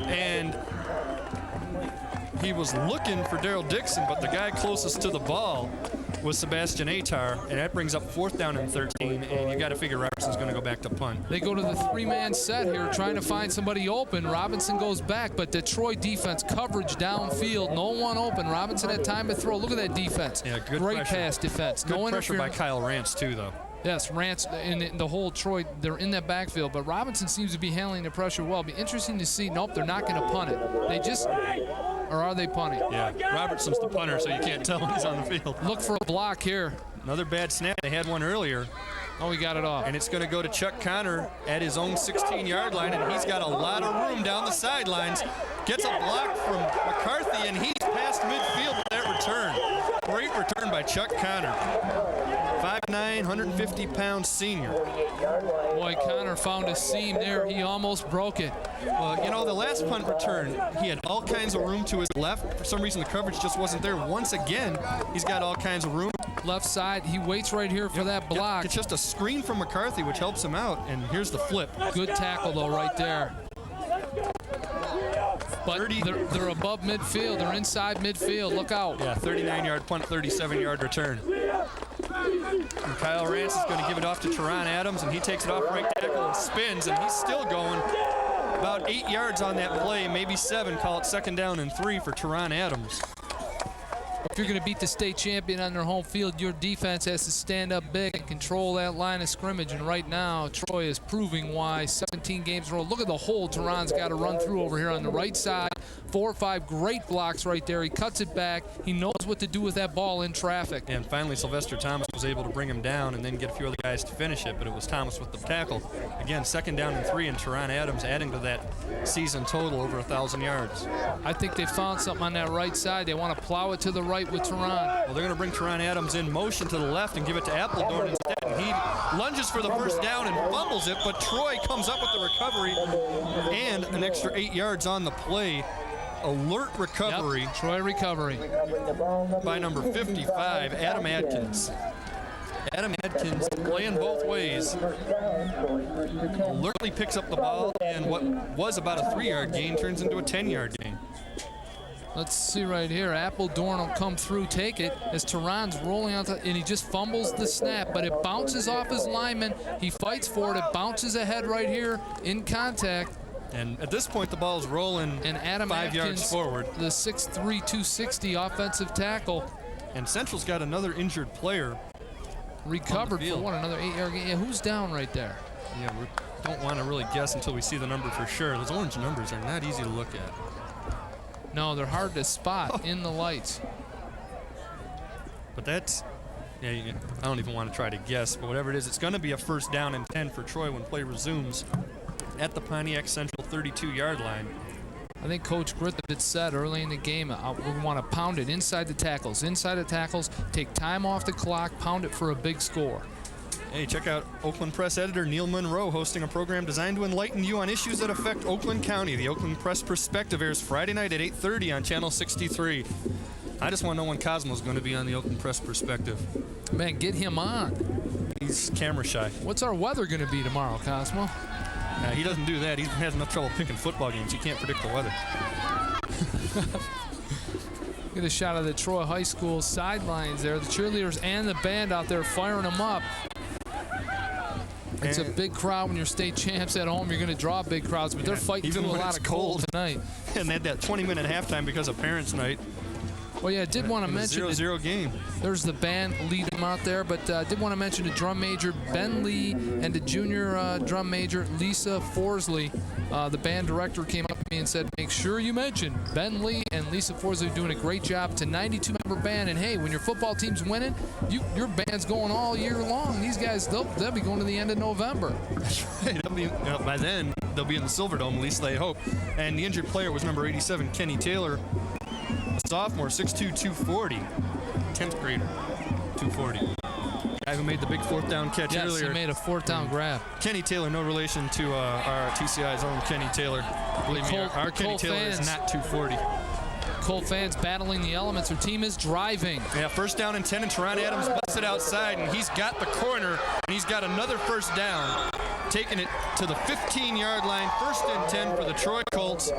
And he was looking for Daryl Dixon, but the guy closest to the ball was Sebastian Atar, and that brings up 4th down and 13, and you got to figure Robertson's going to go back to punt. They go to the 3-man set here, trying to find somebody open. Robinson goes back, but Detroit defense coverage downfield, no one open. Robinson had time to throw. Look at that defense. Yeah, good Great pressure. pass defense. Good no pressure by Kyle Rance too, though. Yes, Rance and the whole Troy, they're in that backfield, but Robinson seems to be handling the pressure well. Be interesting to see. Nope, they're not going to punt it. They just, or are they punting? Yeah, Robertson's the punter, so you can't tell when he's on the field. Look for a block here. Another bad snap. They had one earlier. Oh, he got it off. And it's going to go to Chuck Connor at his own 16-yard line, and he's got a lot of room down the sidelines. Gets a block from McCarthy, and he's past midfield with that return. Great return by Chuck Connor. 5'9", 150-pound senior. Boy, Connor found a seam there. He almost broke it. Well, the last punt return, he had all kinds of room to his left. For some reason, the coverage just wasn't there. Once again, he's got all kinds of room. Left side, he waits right here for that block. It's just a screen from McCarthy, which helps him out, and here's the flip. Good tackle, though, right there. But they're above midfield. They're inside midfield. Look out. Yeah, 39-yard punt, 37-yard return. And Kyle Rance is going to give it off to Teron Adams, and he takes it off right tackle and spins, and he's still going. About 8 yards on that play, maybe 7. Call it 2nd down and 3 for Teron Adams. If you're going to beat the state champion on their home field, your defense has to stand up big and control that line of scrimmage. And right now, Troy is proving why. 17 games in a row. Look at the hole Teron's got to run through over here on the right side. 4 or 5 great blocks right there. He cuts it back. He knows what to do with that ball in traffic. And finally, Sylvester Thomas was able to bring him down and then get a few other guys to finish it, but it was Thomas with the tackle. Again, 2nd down and 3, and Teron Adams adding to that season total over 1,000 yards. I think they found something on that right side. They want to plow it to the right with Teron. Well, they're going to bring Teron Adams in motion to the left and give it to Appledorn instead. And he lunges for the 1st down and fumbles it, but Troy comes up with the recovery and an extra 8 yards on the play. Alert recovery. Yep, Troy recovery. By number 55, Adam Adkins. Adam Adkins playing both ways. Alertly picks up the ball, and what was about a 3-yard gain turns into a 10-yard gain. Let's see right here. Appledorn will come through, take it as Teron's rolling out, and he just fumbles the snap, but it bounces off his lineman. He fights for it. It bounces ahead right here in contact. And at this point, the ball's rolling and Adam 5 Atkins, yards forward. The 6'3", 260 offensive tackle. And Central's got another injured player. Recovered for what, another 8-yard gain? Yeah, who's down right there? Yeah, we don't want to really guess until we see the number for sure. Those orange numbers are not easy to look at. No, they're hard to spot in the lights. But that's, yeah, I don't even want to try to guess, but whatever it is, it's going to be a 1st down and 10 for Troy when play resumes at the Pontiac Central 32-yard line. I think Coach Griffith said early in the game, we want to pound it inside the tackles, take time off the clock, pound it for a big score. Hey, check out Oakland Press editor Neil Monroe hosting a program designed to enlighten you on issues that affect Oakland County. The Oakland Press Perspective airs Friday night at 8:30 on Channel 63. I just want to know when Cosmo's going to be on the Oakland Press Perspective. Man, get him on. He's camera shy. What's our weather going to be tomorrow, Cosmo? He doesn't do that. He has enough trouble picking football games. He can't predict the weather. Get a shot of the Troy High School sidelines there. The cheerleaders and the band out there firing them up. It's a big crowd when you're state champs at home. You're going to draw big crowds, but they're fighting even through a when lot it's of cold cold. tonight. And they had that 20-minute halftime because of Parents' Night. Well, yeah, I did want to mention 0-0 game. There's the band lead them out there, but I did want to mention the drum major, Ben Lee, and the junior drum major, Lisa Forsley. The band director came up to me and said, make sure you mention Ben Lee and Lisa Forsley are doing a great job. It's a 92-member band, and hey, when your football team's winning, your band's going all year long. These guys, they'll be going to the end of November. That's right. By then, they'll be in the Silverdome, at least they hope. And the injured player was number 87, Kenny Taylor. A sophomore, 6'2", 240. 10th grader, 240. Guy who made the big fourth down catch earlier. Yes, he made a fourth down grab. Kenny Taylor, no relation to our TCI's own Kenny Taylor. Believe me, our Kenny Taylor is not 240. Colt fans battling the elements. Their team is driving. Yeah, first down and 10, and Teron Adams busts it outside, and he's got the corner, and he's got another first down, taking it to the 15-yard line. First and 10 for the Troy Colts,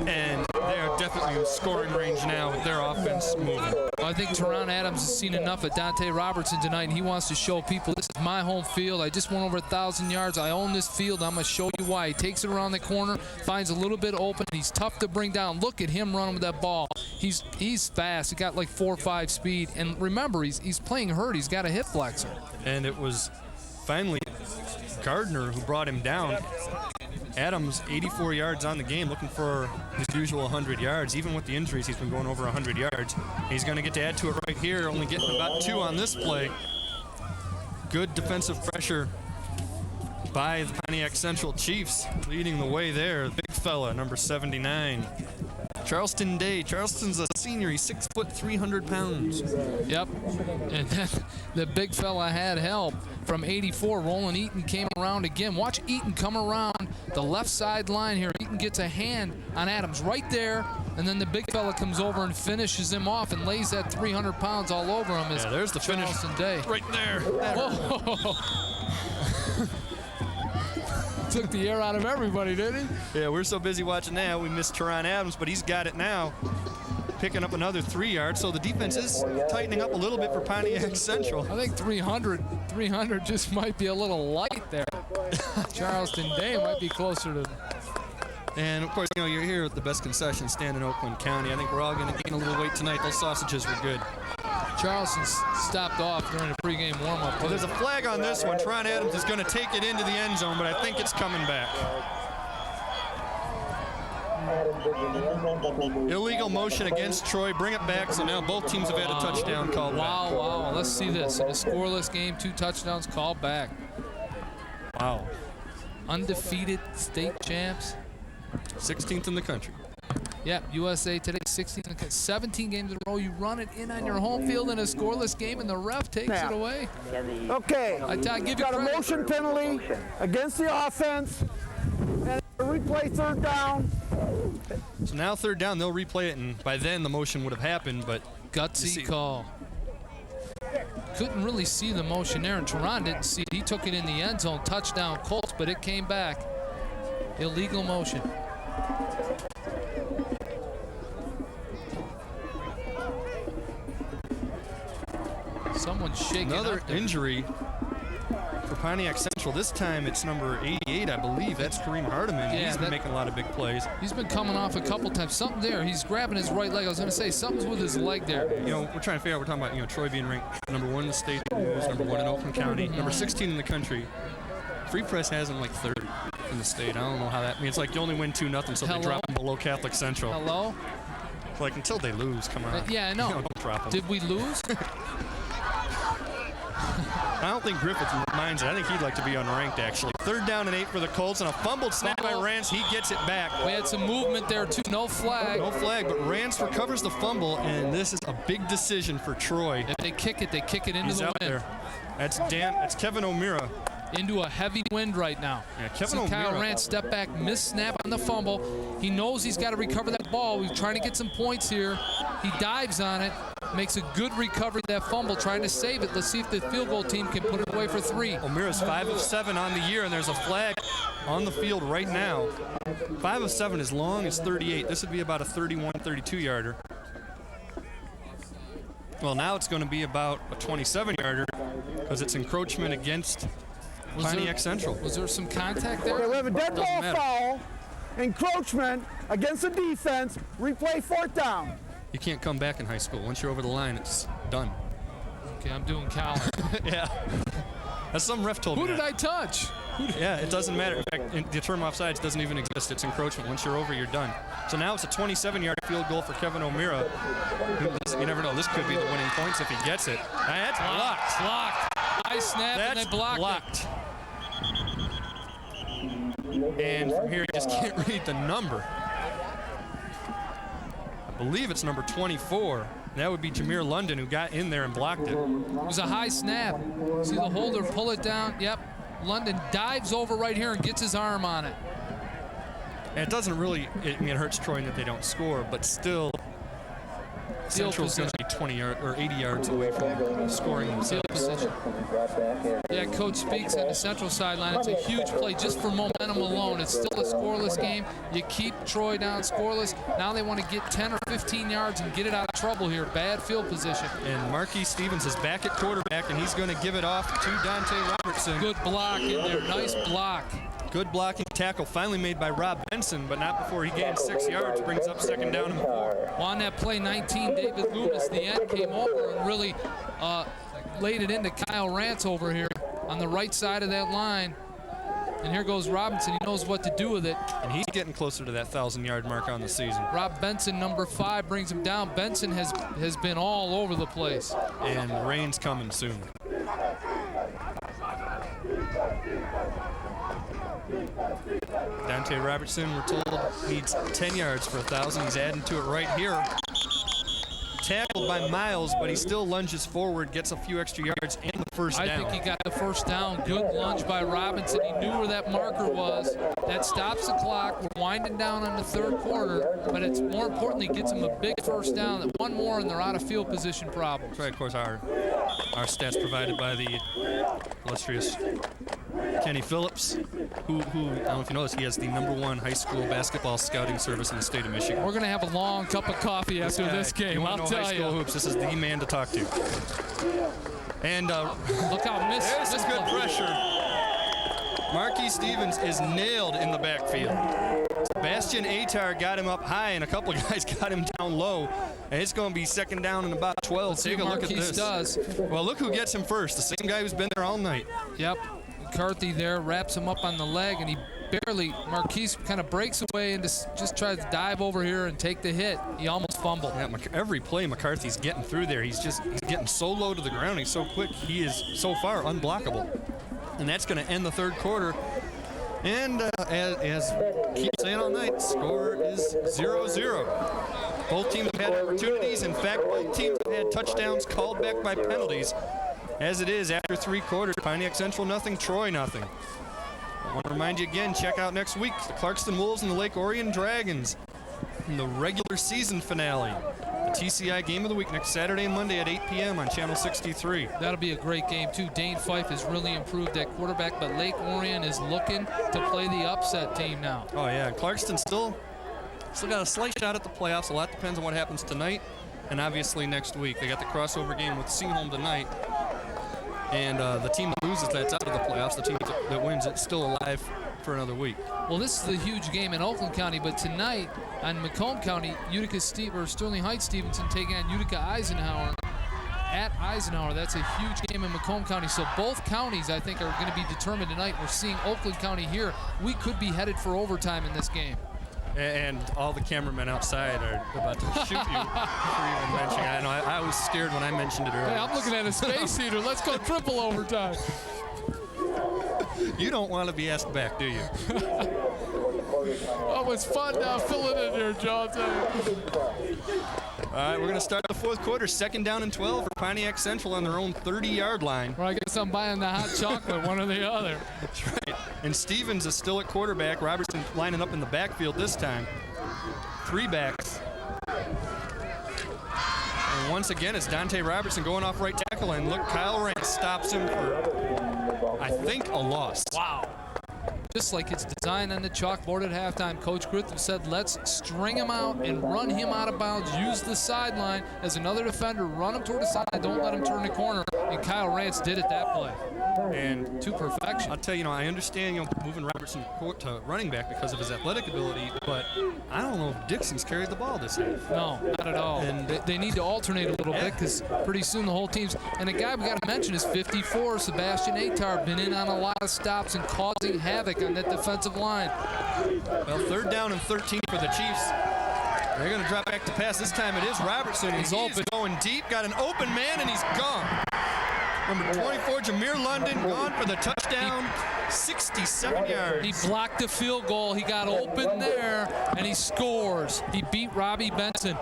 and they are definitely in scoring range now with their offense moving. I think Teron Adams has seen enough of Dante Robertson tonight, and he wants to show people this is my home field. I just went over 1,000 yards. I own this field. I'm going to show you why. He takes it around the corner, finds a little bit open. He's tough to bring down. Look at him running with that ball. He's fast. He got like 4 or 5 speed. And remember, he's playing hurt. He's got a hip flexor. And it was finally Gardner who brought him down. Adams, 84 yards on the game, looking for his usual 100 yards. Even with the injuries, he's been going over 100 yards. He's going to get to add to it right here, only getting about 2 on this play. Good defensive pressure by the Pontiac Central Chiefs, leading the way there. Big fella, number 79. Charleston Day. Charleston's a senior. He's 6 foot, 300 pounds. Yep. And then the big fella had help from 84. Roland Eaton came around again. Watch Eaton come around the left side line here. Eaton gets a hand on Adams right there, and then the big fella comes over and finishes him off and lays that 300 pounds all over him. Yeah, there's the Charleston finish Day. right there. Whoa. Took the air out of everybody, didn't he? Yeah, we're so busy watching that, we missed Teron Adams, but he's got it now. Picking up another 3 yards, so the defense is tightening up a little bit for Pontiac Central. I think 300 just might be a little light there. Charleston Day might be closer to... And, of course, you know, you're here at the best concession stand in Oakland County. I think we're all going to gain a little weight tonight. Those sausages were good. Charleston stopped off during the pregame warm-up. Well, there's a flag on this one. Teron Adams is going to take it into the end zone, but I think it's coming back. Illegal motion against Troy. Bring it back, so now both teams have had a touchdown called back. Wow. Let's see this. In a scoreless game, 2 touchdowns called back. Wow. Undefeated state champs. 16th in the country. Yeah, USA Today, 17 games in a row. You run it in on your home field in a scoreless game, and the ref takes it away. Okay. I give you got credit. a motion penalty against the offense, and a replay 3rd down. So now 3rd down, they'll replay it, and by then the motion would have happened, but gutsy call. Couldn't really see the motion there, and Teron didn't see it. He took it in the end zone, touchdown Colts, but it came back. Illegal motion. Someone's shaking another up there. injury for Pontiac Central. This time it's number 88, I believe. That's Kareem Hardiman. Yeah, He's been making a lot of big plays. He's been coming off a couple times. Something there. He's grabbing his right leg. I was going to say something's with his leg there. You know, we're trying to figure out. We're talking about Troy being ranked number 1 in the state news, number 1 in Oakland County, number 16 in the country. Free Press has them like 30 in the state. I don't know how that means. It's like you only win 2-0, so they drop them below Catholic Central. Hello? Like until they lose, come on. Yeah, I know. Don't drop them. Did we lose? I don't think Griffith minds it. I think he'd like to be unranked, actually. 3rd down and 8 for the Colts, and a fumbled snap by Rance. He gets it back. We had some movement there, too. No flag. No flag, but Rance recovers the fumble, and this is a big decision for Troy. If they kick it into He's the out wind. there. That's Kevin O'Meara. Into a heavy wind right now. Yeah, Kevin See Kyle O'Meara. Rance step back, miss snap on the fumble. He knows he's got to recover that ball. He's trying to get some points here. He dives on it, makes a good recovery of that fumble, trying to save it. Let's see if the field goal team can put it away for 3. O'Meara's 5 of 7 on the year, and there's a flag on the field right now. 5 of 7 as long as 38. This would be about a 31, 32-yarder. Well, now it's going to be about a 27-yarder because it's encroachment against Pontiac Central. Was there some contact there? Okay, we have a dead ball matter. foul, encroachment against the defense, replay 4th down. You can't come back in high school. Once you're over the line, it's done. Okay, I'm doing college. Yeah. That's some ref told me. Who did that. I touch? Yeah, it doesn't matter. In fact, the term offsides doesn't even exist. It's encroachment. Once you're over, you're done. So now it's a 27-yard field goal for Kevin O'Meara. You never know. This could be the winning points if he gets it. That's blocked. Blocked. High snap and That's they blocked blocked. And from here, you just can't read the number. I believe it's number 24. That would be Jameer London, who got in there and blocked it. It was a high snap. See the holder pull it down. Yep. London dives over right here and gets his arm on it. And it doesn't really, it hurts Troy that they don't score, but still, Central's going to be 20 or 80 yards away from scoring themselves. Position. Yeah, coach speaks on the Central sideline. It's a huge play just for momentum alone. It's still a scoreless game. You keep Troy down scoreless. Now they want to get 10 or 15 yards and get it out of trouble here. Bad field position. And Marquis Stevens is back at quarterback, and he's going to give it off to Dante Robertson. Good block in there. Nice block. Good blocking tackle finally made by Rob Benson, but not before he gained 6 yards. Brings up 2nd down and 4. On that play, 19, David Loomis, the end, came over and really laid it into Kyle Rance over here on the right side of that line. And here goes Robinson. He knows what to do with it. And he's getting closer to that 1,000-yard mark on the season. Rob Benson, number 5, brings him down. Benson has been all over the place. And the rain's coming soon. Dante Robertson, we're told, needs 10 yards for 1,000. He's adding to it right here. Tackled by Miles, but he still lunges forward, gets a few extra yards and the first down. I think he got the first down. Good lunge by Robinson. He knew where that marker was. That stops the clock. We're winding down on the 3rd quarter, but it's more importantly gets him a big first down. That one more and they're out of field position problems. Right, of course, our stats provided by the illustrious Kenny Phillips, who I don't know if you know this, he has the #1 high school basketball scouting service in the state of Michigan. We're going to have a long cup of coffee after this game. You want to know high school hoops, this is the man to talk to. And look how there's some good pressure. Marquis Stevens is nailed in the backfield. Sebastian Atar got him up high, and a couple of guys got him down low. And it's going to be 2nd down and about 12. Let's Take a look at this. Does. Well, look who gets him first. The same guy who's been there all night. Yep. McCarthy there wraps him up on the leg, and he Marquise kind of breaks away and just tries to dive over here and take the hit. He almost fumbled. Yeah, every play McCarthy's getting through there. He's getting so low to the ground. He's so quick. He is so far unblockable. And that's going to end the 3rd quarter. And as we keep saying all night, score is 0-0. Both teams have had opportunities. In fact, both teams have had touchdowns called back by penalties. As it is, after 3 quarters, Pontiac Central nothing, Troy nothing. I want to remind you again, check out next week, the Clarkston Wolves and the Lake Orion Dragons in the regular season finale. The TCI game of the week next Saturday and Monday at 8 p.m. on Channel 63. That'll be a great game, too. Dane Fife has really improved at quarterback, but Lake Orion is looking to play the upset team now. Oh, yeah. Clarkston still got a slight shot at the playoffs. A lot depends on what happens tonight and obviously next week. They got the crossover game with Seaholm tonight. And the team that loses, that's out of the playoffs. The team that wins, it's still alive for another week. Well, this is the huge game in Oakland County, but tonight on Macomb County, Sterling Heights Stevenson taking on Utica Eisenhower at Eisenhower. That's a huge game in Macomb County. So both counties, I think, are going to be determined tonight. We're seeing Oakland County here. We could be headed for overtime in this game. And all the cameramen outside are about to shoot you for even mentioning. I know I was scared when I mentioned it earlier. Hey, I'm looking at a space heater. Let's go triple overtime. You don't want to be asked back, do you? Oh, it's fun now filling in here, John. All right, we're going to start the 4th quarter. 2nd down and 12 for Pontiac Central on their own 30-yard line. Well, I guess I'm buying the hot chocolate, one or the other. That's right. And Stevens is still at quarterback. Robertson lining up in the backfield this time. 3 backs. And once again, it's Dante Robertson going off right tackle. And look, Kyle Rance stops him for, I think, a loss. Wow. Just like it's designed on the chalkboard at halftime, Coach Grithem said, let's string him out and run him out of bounds. Use the sideline as another defender. Run him toward the side. Don't let him turn the corner. And Kyle Rance did it that play. And to perfection. I'll tell you, I understand, moving Robertson to running back because of his athletic ability, but I don't know if Dixon's carried the ball this half. No, not at all. And they need to alternate a little bit because pretty soon the whole team's. And the guy we got to mention is 54, Sebastian Atar, been in on a lot of stops and causing havoc on that defensive line. Well, 3rd down and 13 for the Chiefs. They're going to drop back to pass. This time it is Robertson. He's open. Going deep, got an open man, and he's gone. Number 24, Jameer London, gone for the touchdown, 67 yards. He blocked the field goal. He got open there, and he scores. He beat Robbie Benson.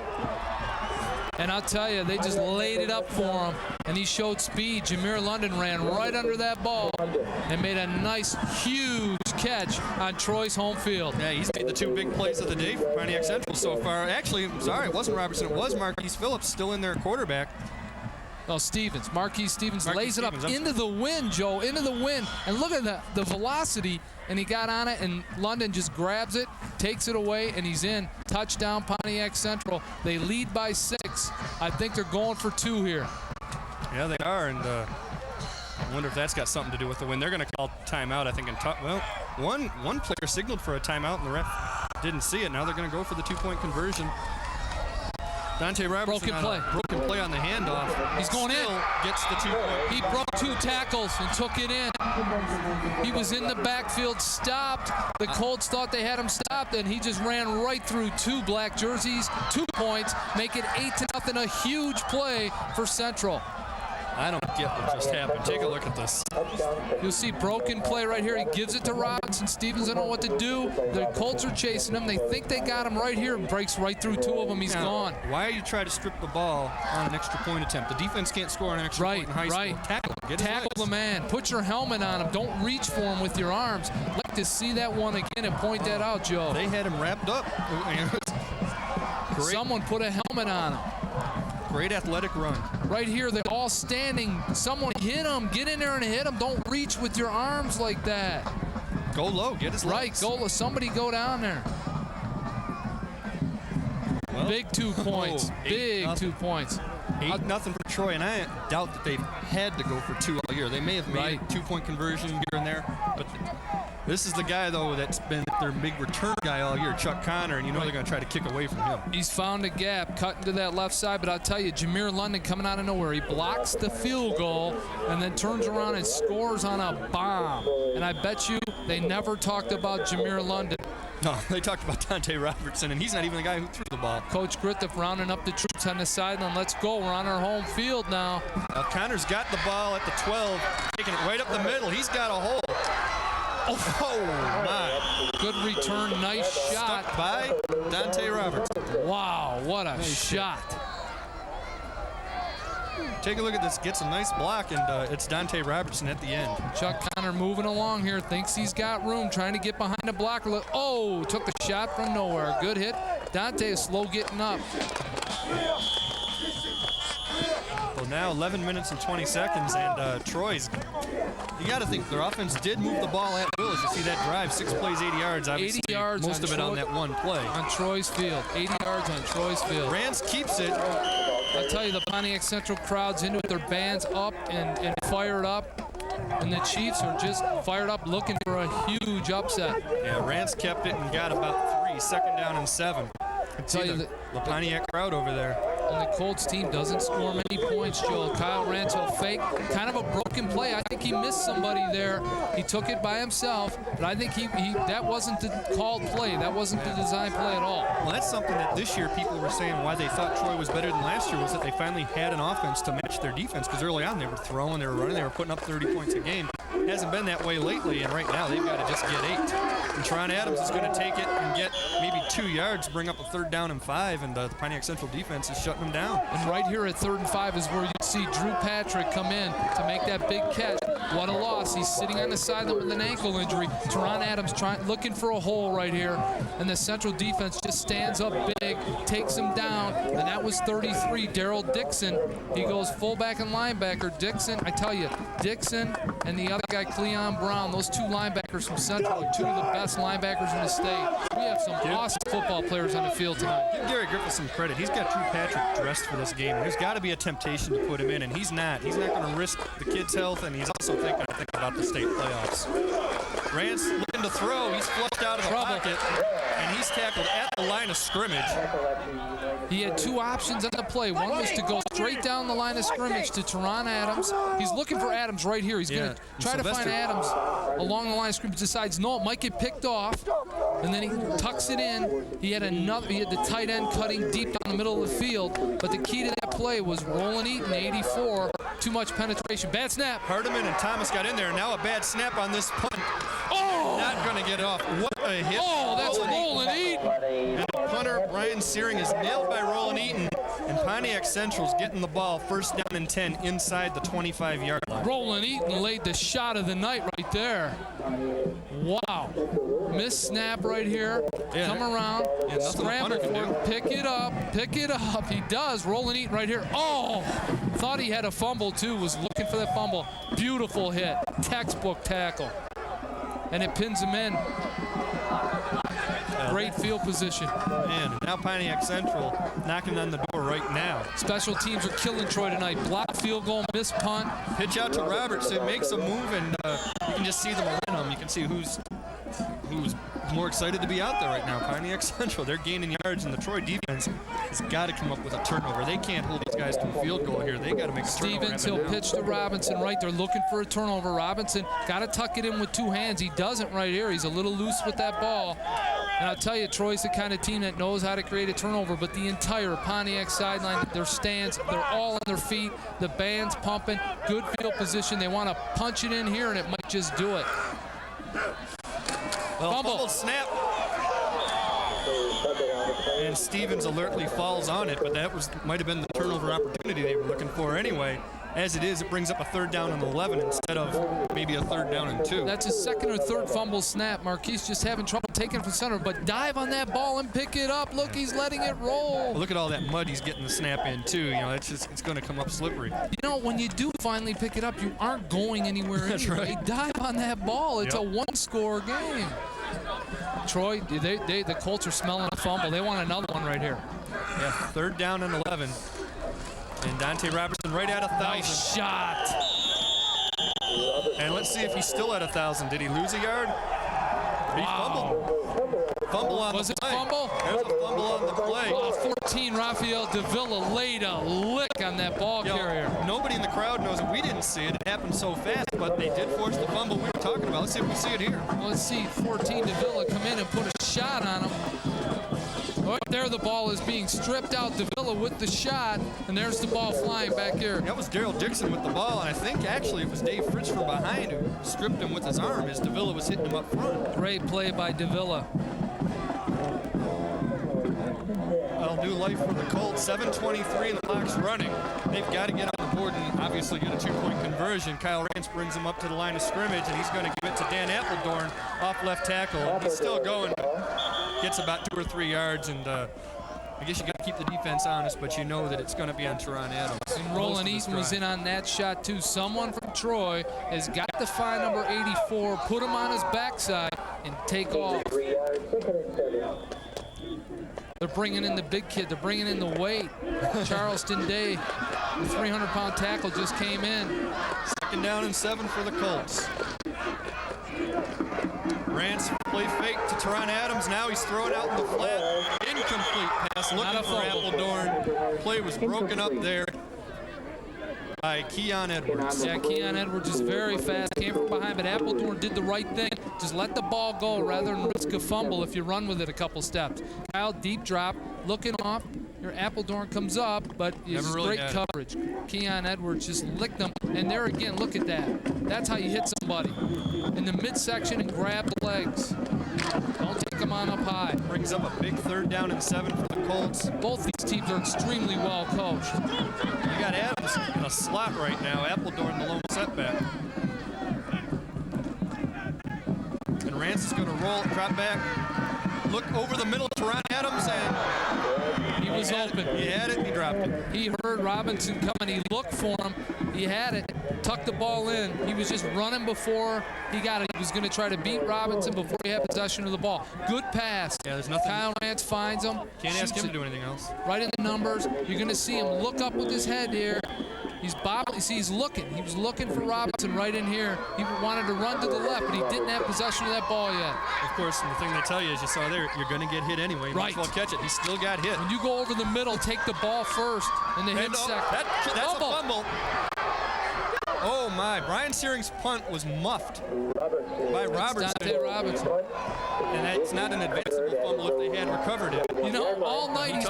And I'll tell you, they just laid it up for him, and he showed speed. Jameer London ran right under that ball and made a nice, huge catch on Troy's home field. Yeah, he's made the 2 big plays of the day for Pontiac Central so far. Actually, sorry, it wasn't Robertson. It was Marquise Phillips, still in there, quarterback. Oh, Stevens. Marquise Stevens lays it up Stevens, into the wind, Joe, into the wind. And look at the velocity, and he got on it, and London just grabs it, takes it away, and he's in. Touchdown, Pontiac Central. They lead by 6. I think they're going for 2 here. Yeah, they are, and I wonder if that's got something to do with the win. They're going to call timeout, I think. Well, one player signaled for a timeout, and the ref didn't see it. Now they're going to go for the 2-point conversion. Dante Robertson broken play on the handoff. He's going in. Gets the 2-point. He broke 2 tackles and took it in. He was in the backfield, stopped. The Colts thought they had him stopped, and he just ran right through 2 black jerseys, 2 points, make it 8-0, a huge play for Central. I don't get what just happened. Take a look at this. You'll see broken play right here. He gives it to Robinson. Stevens don't know what to do. The Colts are chasing him. They think they got him right here. Breaks right through 2 of them. He's gone. Why are you trying to strip the ball on an extra point attempt? The defense can't score an extra point in high school. Tackle him. Tackle the man. Put your helmet on him. Don't reach for him with your arms. I'd like to see that one again and point that out, Joe. They had him wrapped up. Someone put a helmet on him. Great athletic run. Right here, they're all standing. Someone hit him. Get in there and hit him. Don't reach with your arms like that. Go low. Get his legs. Right, go low. Somebody go down there. Well, big 2 points. Big 2 points. 8-0 for Troy, and I doubt that they've had to go for 2 all year. They may have made a 2-point conversion here and there, but this is the guy, though, that's been their big return guy all year, Chuck Connor, and you know they're going to try to kick away from him. He's found a gap, cutting to that left side, but I'll tell you, Jameer London coming out of nowhere. He blocks the field goal and then turns around and scores on a bomb. And I bet you they never talked about Jameer London. No, they talked about Dante Robertson, and he's not even the guy who threw the ball. Coach Griffith rounding up the troops on the sideline. Let's go. We're on our home field now. Connor's got the ball at the 12, taking it right up the middle. He's got a hole. Oh, my. Good return. Nice shot. Stuck by Dante Robertson. Wow, what a shot. Take a look at this. Gets a nice block, and it's Dante Robertson at the end. Chuck Connor moving along here. Thinks he's got room. Trying to get behind the blocker. Oh, took the shot from nowhere. Good hit. Dante is slow getting up. Well, now 11 minutes and 20 seconds, and Troy's, you got to think, their offense did move the ball at will. As you see that drive, 6 plays, 80 yards. Obviously, 80 yards most of it on that one play. On Troy's field. 80 yards on Troy's field. Rance keeps it. I'll tell you, the Pontiac Central crowd's into it. Their band's up and fired up. And the Chiefs are just fired up looking for a huge upset. Yeah, Rance kept it and got about 3. 2nd down and 7. I tell you, the Pontiac crowd over there. And the Colts team doesn't score many points, Joel. Kyle Rance will fake. Kind of a broken play. I think he missed somebody there. He took it by himself, but I think he that wasn't the called play. That wasn't the design play at all. Well, that's something that this year people were saying why they thought Troy was better than last year was that they finally had an offense to match their defense, because early on they were throwing, they were running, they were putting up 30 points a game. It hasn't been that way lately, and right now they've got to just get 8. And Teron Adams is going to take it and get maybe 2 yards, bring up a 3rd down and 5, and the Pontiac Central defense is shutting them down. And right here at 3rd and 5 is where you see Drew Patrick come in to make that big catch. What a loss. He's sitting on the sideline with an ankle injury. Teron Adams looking for a hole right here, and the Central defense just stands up big, takes him down, and that was 33, Daryl Dixon. He goes fullback and linebacker. Dixon, I tell you, Dixon and the other guy, Cleon Brown. Those two linebackers from Central are two of the best linebackers in the state. We have some awesome football players on the field tonight. Give Gary Griffith some credit. He's got Drew Patrick dressed for this game. There's got to be a temptation to put him in, and he's not. He's not going to risk the kid's health, and he's also thinking about the state playoffs. Rance looking to throw. He's flushed out of the pocket, and he's tackled at the line of scrimmage. He had two options on the play. One was to go straight down the line of scrimmage to Teron Adams. He's looking for Adams right here. He's going to try to find Adams along the line of scrimmage. Decides, no, it might get picked off. And then he tucks it in. He had the tight end cutting deep down the middle of the field. But the key to that play was Roland Eaton, 84. Too much penetration. Bad snap. Hardiman and Thomas got in there. Now a bad snap on this punt. Oh! Not going to get off. What a hit. Oh, that's Roland Eaton. And the punter, Brian Searing, is nailed by Roland Eaton. And Pontiac Central's getting the ball first down and 10 inside the 25-yard line. Roland Eaton laid the shot of the night right there. Wow. Missed snap right here. Yeah. Come around. Yeah, Scramble for it. Pick it up. Pick it up. He does. Roland Eaton right here. Oh! Thought he had a fumble, too. Was looking for that fumble. Beautiful hit. Textbook tackle. And it pins him in. Great field position. Man, now Pontiac Central knocking on the door right now. Special teams are killing Troy tonight. Block field goal, miss punt. Pitch out to Robertson, makes a move, and you can just see the momentum. You can see who's more excited to be out there right now. Pontiac Central, they're gaining yards, and the Troy defense has got to come up with a turnover. They can't hold these guys to a field goal here. They got to make a turnover. Stevens, he'll pitch to Robinson right. They're looking for a turnover. Robinson got to tuck it in with two hands. He doesn't right here. He's a little loose with that ball. And I'll tell you, Troy's the kind of team that knows how to create a turnover, but the entire Pontiac sideline, their stands, they're all on their feet. The band's pumping. Good field position. They want to punch it in here, and it might just do it. Well, fumble snap. And Stevens alertly falls on it, but that might have been the turnover opportunity they were looking for anyway. As it is, it brings up a 3rd down and 11 instead of maybe a 3rd down and 2. That's his 2nd or 3rd fumble snap. Marquise just having trouble taking it from center, but dive on that ball and pick it up. Look, he's letting it roll. Well, look at all that mud he's getting the snap in too. You know, it's going to come up slippery. You know, when you do finally pick it up, you aren't going anywhere. That's anyway. right. Dive on that ball. It's a one-score game. Troy, the Colts are smelling a fumble. They want another one right here. Yeah, 3rd down and 11. And Dante Robertson right at 1,000. Nice shot. And let's see if he's still at 1,000. Did he lose a yard? He fumbled. Fumble on Was the it play. fumble? There's a fumble on the play. 14, Rafael Davila laid a lick on that ball carrier. Nobody in the crowd knows it. We didn't see it. It happened so fast, but they did force the fumble we were talking about. Let's see if we see it here. Well, let's see 14 Davila come in and put a shot on him. Right there, the ball is being stripped out. Davila with the shot, and there's the ball flying back here. That was Daryl Dixon with the ball, and I think actually it was Dave Fritz from behind who stripped him with his arm as Davila was hitting him up front. Great play by Davila. That'll do life for the Colts. 7:23 and the clock's running. They've got to get on the board and obviously get a 2-point conversion. Kyle Rance brings him up to the line of scrimmage, and he's going to give it to Dan Appledorn off left tackle. He's still going, but gets about 2 or 3 yards, and I guess you got to keep the defense honest, but you know that it's going to be on Teron Adams. And Roland Eaton was in on that shot too. Someone from Troy has got to find number 84, put him on his backside, and take off. They're bringing in the big kid. They're bringing in the weight. Charleston Day, the 300-pound tackle just came in. 2nd down and 7 for the Colts. Rance play fake to Teron Adams. Now he's throwing out in the flat. Incomplete pass. Looking for Appledorn. Play was broken up there by Keon Edwards. Yeah, Keon Edwards is very fast. Came from behind, but Appledorn did the right thing. Just let the ball go rather than risk a fumble if you run with it a couple steps. Kyle, deep drop, looking off. Your Appledorn comes up, but it's really great coverage. Keon Edwards just licked them. And there again, look at that. That's how you hit somebody. In the midsection and grab the legs. Don't take them on up high. Brings up a big 3rd down and 7 for the Colts. Both these teams are extremely well coached. You got Adams in a slot right now. Appledorn the lone setback. And Rance is going to roll, drop back, look over the middle to Ron Adams, and he was open. He had it, and he dropped it. He heard Robinson coming. He looked for him. He had it. tucked the ball in. He was just running before he got it. He was going to try to beat Robinson before he had possession of the ball. Good pass. Yeah, there's nothing. Kyle Rance finds him. Can't ask him to do anything else. Right in the numbers. You're going to see him look up with his head here. He's bobbling. See, he's looking. He was looking for Robinson right in here. He wanted to run to the left, but he didn't have possession of that ball yet. Of course, and the thing they tell you, as you saw there, you're going to get hit anyway. You Right. might as well catch it. He still got hit. When you go over the middle, take the ball first, and the hit second. That's a fumble. Oh my! Brian Searing's punt was muffed by Robertson. Dante Robinson. And that's not an advanceable fumble if they had recovered it. You know, all night he's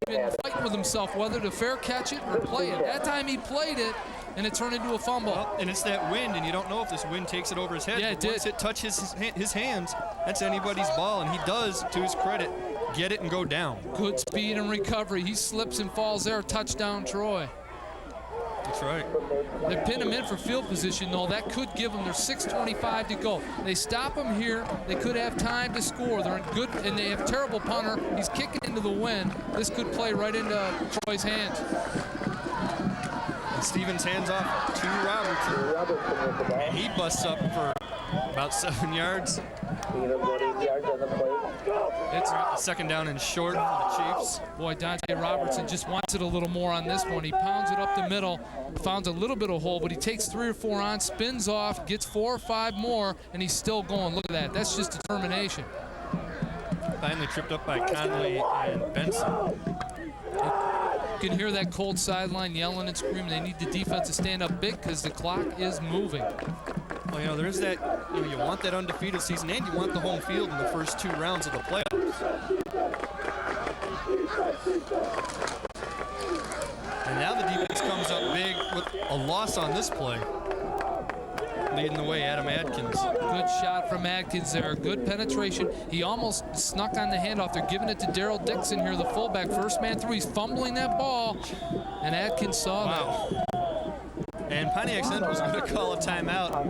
been fighting with himself whether to fair catch it or play it. That time he played it, and it turned into a fumble. Well, and it's that wind, and you don't know if this wind takes it over his head. Yeah, it did. Once it touches his hands, that's anybody's ball, and he does, to his credit, get it and go down. Good speed and recovery. He slips and falls there. Touchdown, Troy. That's right. They pin him in for field position, though. That could give them their 6:25 to go. They stop him here. They could have time to score. They're in good, and they have terrible punter. He's kicking into the wind. This could play right into Troy's hands. And Stevens hands off to Robertson. And he busts up for about 7 yards. It's second down and short for the Chiefs. Boy, Dante Robertson just wants it a little more on this one. He pounds it up the middle, finds a little bit of hole, but he takes 3 or 4 on, spins off, gets 4 or 5 more, and he's still going. Look at that. That's just determination. Finally tripped up by Conley and Benson. You can hear that cold sideline yelling and screaming. They need the defense to stand up big because the clock is moving. Well, you know, there's that, you want that undefeated season, and you want the home field in the first 2 rounds of the playoffs. And now the defense comes up big with a loss on this play. Leading the way, Adam Adkins. Good shot from Adkins there. Good penetration. He almost snuck on the handoff. They're giving it to Daryl Dixon here, the fullback. First man through. He's fumbling that ball, and Adkins saw that. And Pontiac Central was going to call a timeout.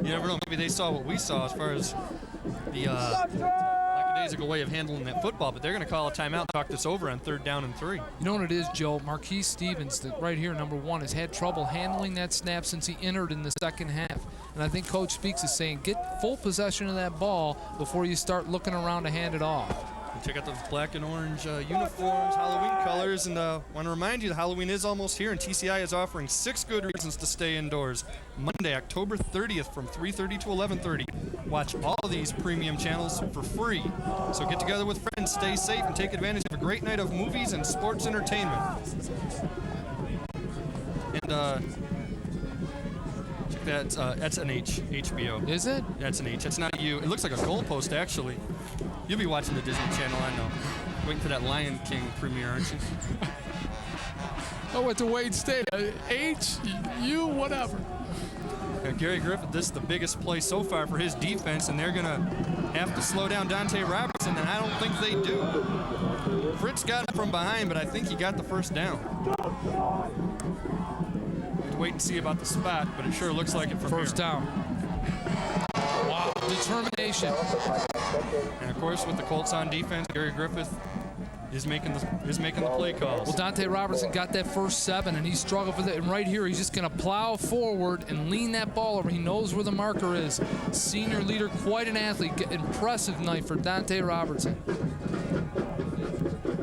You never know. Maybe they saw what we saw as far as the lackadaisical way of handling that football, but they're going to call a timeout and talk this over on 3rd down and 3. You know what it is, Joe? Marquise Stevens, right here, number 1, has had trouble handling that snap since he entered in the second half. And I think Coach Speaks is saying, get full possession of that ball before you start looking around to hand it off. Check out those black and orange uniforms, Halloween colors, and want to remind you that Halloween is almost here, and TCI is offering 6 good reasons to stay indoors. Monday, October 30th from 3:30 to 11:30. Watch all of these premium channels for free. So get together with friends, stay safe, and take advantage of a great night of movies and sports entertainment. And check that, that's an HBO. Is it? That's an H. That's not you. It looks like a goalpost, actually. You'll be watching the Disney Channel, I know. Waiting for that Lion King premiere, aren't you? Oh, at the Wade State. H-U, whatever. Gary Griffith, this is the biggest play so far for his defense, and they're going to have to slow down Dante Robertson, and I don't think they do. Fritz got him from behind, but I think he got the first down. Have to wait and see about the spot, but it sure looks like it from First here. down. Wow, determination. And, of course, with the Colts on defense, Gary Griffith is making the play calls. Well, Dante Robertson got that first 7, and he struggled with it. And right here, he's just going to plow forward and lean that ball over. He knows where the marker is. Senior leader, quite an athlete. Impressive night for Dante Robertson.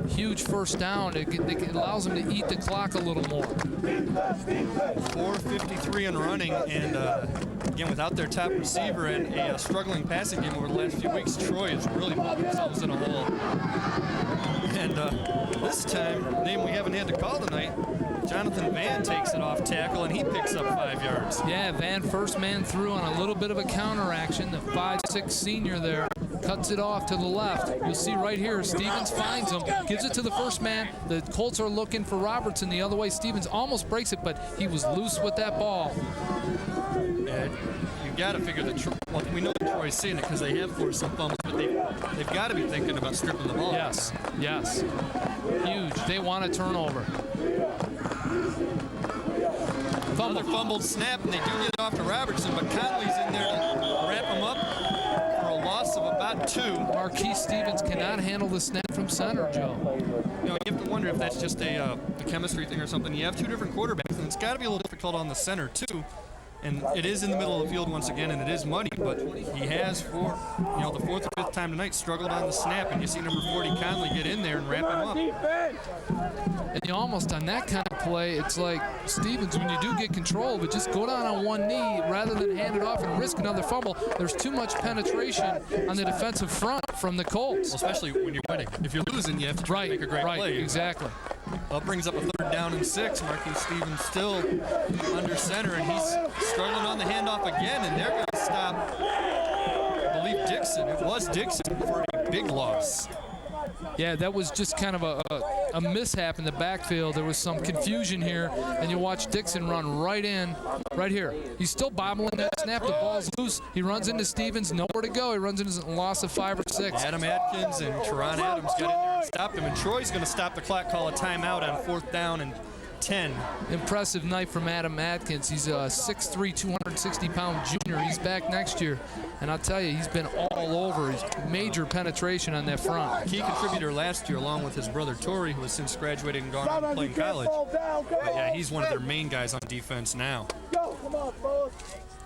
Huge first down. It allows him to eat the clock a little more. 4:53 and running, and again, without their top receiver and a struggling passing game over the last few weeks, Troy has really put themselves in a hole. And this time, a name we haven't had to call tonight, Jonathan Van takes it off tackle, and he picks up 5 yards. Yeah, Van first man through on a little bit of a counter action. The 5'6" senior there cuts it off to the left. You'll see right here, Stevens finds him, gives it to the first man. The Colts are looking for Robertson the other way. Stevens almost breaks it, but he was loose with that ball. And you've got to figure that well, we know that Troy's seeing it because they have forced some fumbles, but they've got to be thinking about stripping the ball. Yes, yes. Huge. They want a turnover. Another fumbled snap, and they do get it off to Robertson, but Conley's in there to wrap him up for a loss loss of about 2. Marquise Stevens cannot handle the snap from center, Joe. You know, you have to wonder if that's just a chemistry thing or something. You have 2 different quarterbacks, and it's got to be a little difficult on the center, too. And it is in the middle of the field once again, and it is muddy, but he has, for the 4th or 5th time tonight, struggled on the snap, and you see number 40 Conley get in there and wrap him up. And you almost, on that kind of play, it's like, Stevens, when you do get control, but just go down on one knee rather than hand it off and risk another fumble. There's too much penetration on the defensive front from the Colts. Well, especially when you're winning. If you're losing, you have to try to make a great play. Right, exactly. Well, it brings up a 3rd down and 6. Marquise Stevens still under center, and he's struggling on the handoff again, and they're going to stop, I believe, Dixon. It was Dixon for a big loss. Yeah, that was just kind of a mishap in the backfield. There was some confusion here, and you watch Dixon run right in, right here. He's still bobbling that snap. The ball's loose. He runs into Stevens, nowhere to go. He runs into a loss of 5 or 6. Adam Atkins and Teron Adams got in there and stopped him, and Troy's going to stop the clock, call a timeout on 4th down and 10. Impressive night from Adam Atkins. He's a 6'3", 260-pound junior. He's back next year. And I'll tell you, he's been all over. He's major penetration on that front. Key contributor last year, along with his brother Torrey, who has since graduated and gone on to play in college. Yeah, he's one of their main guys on defense now.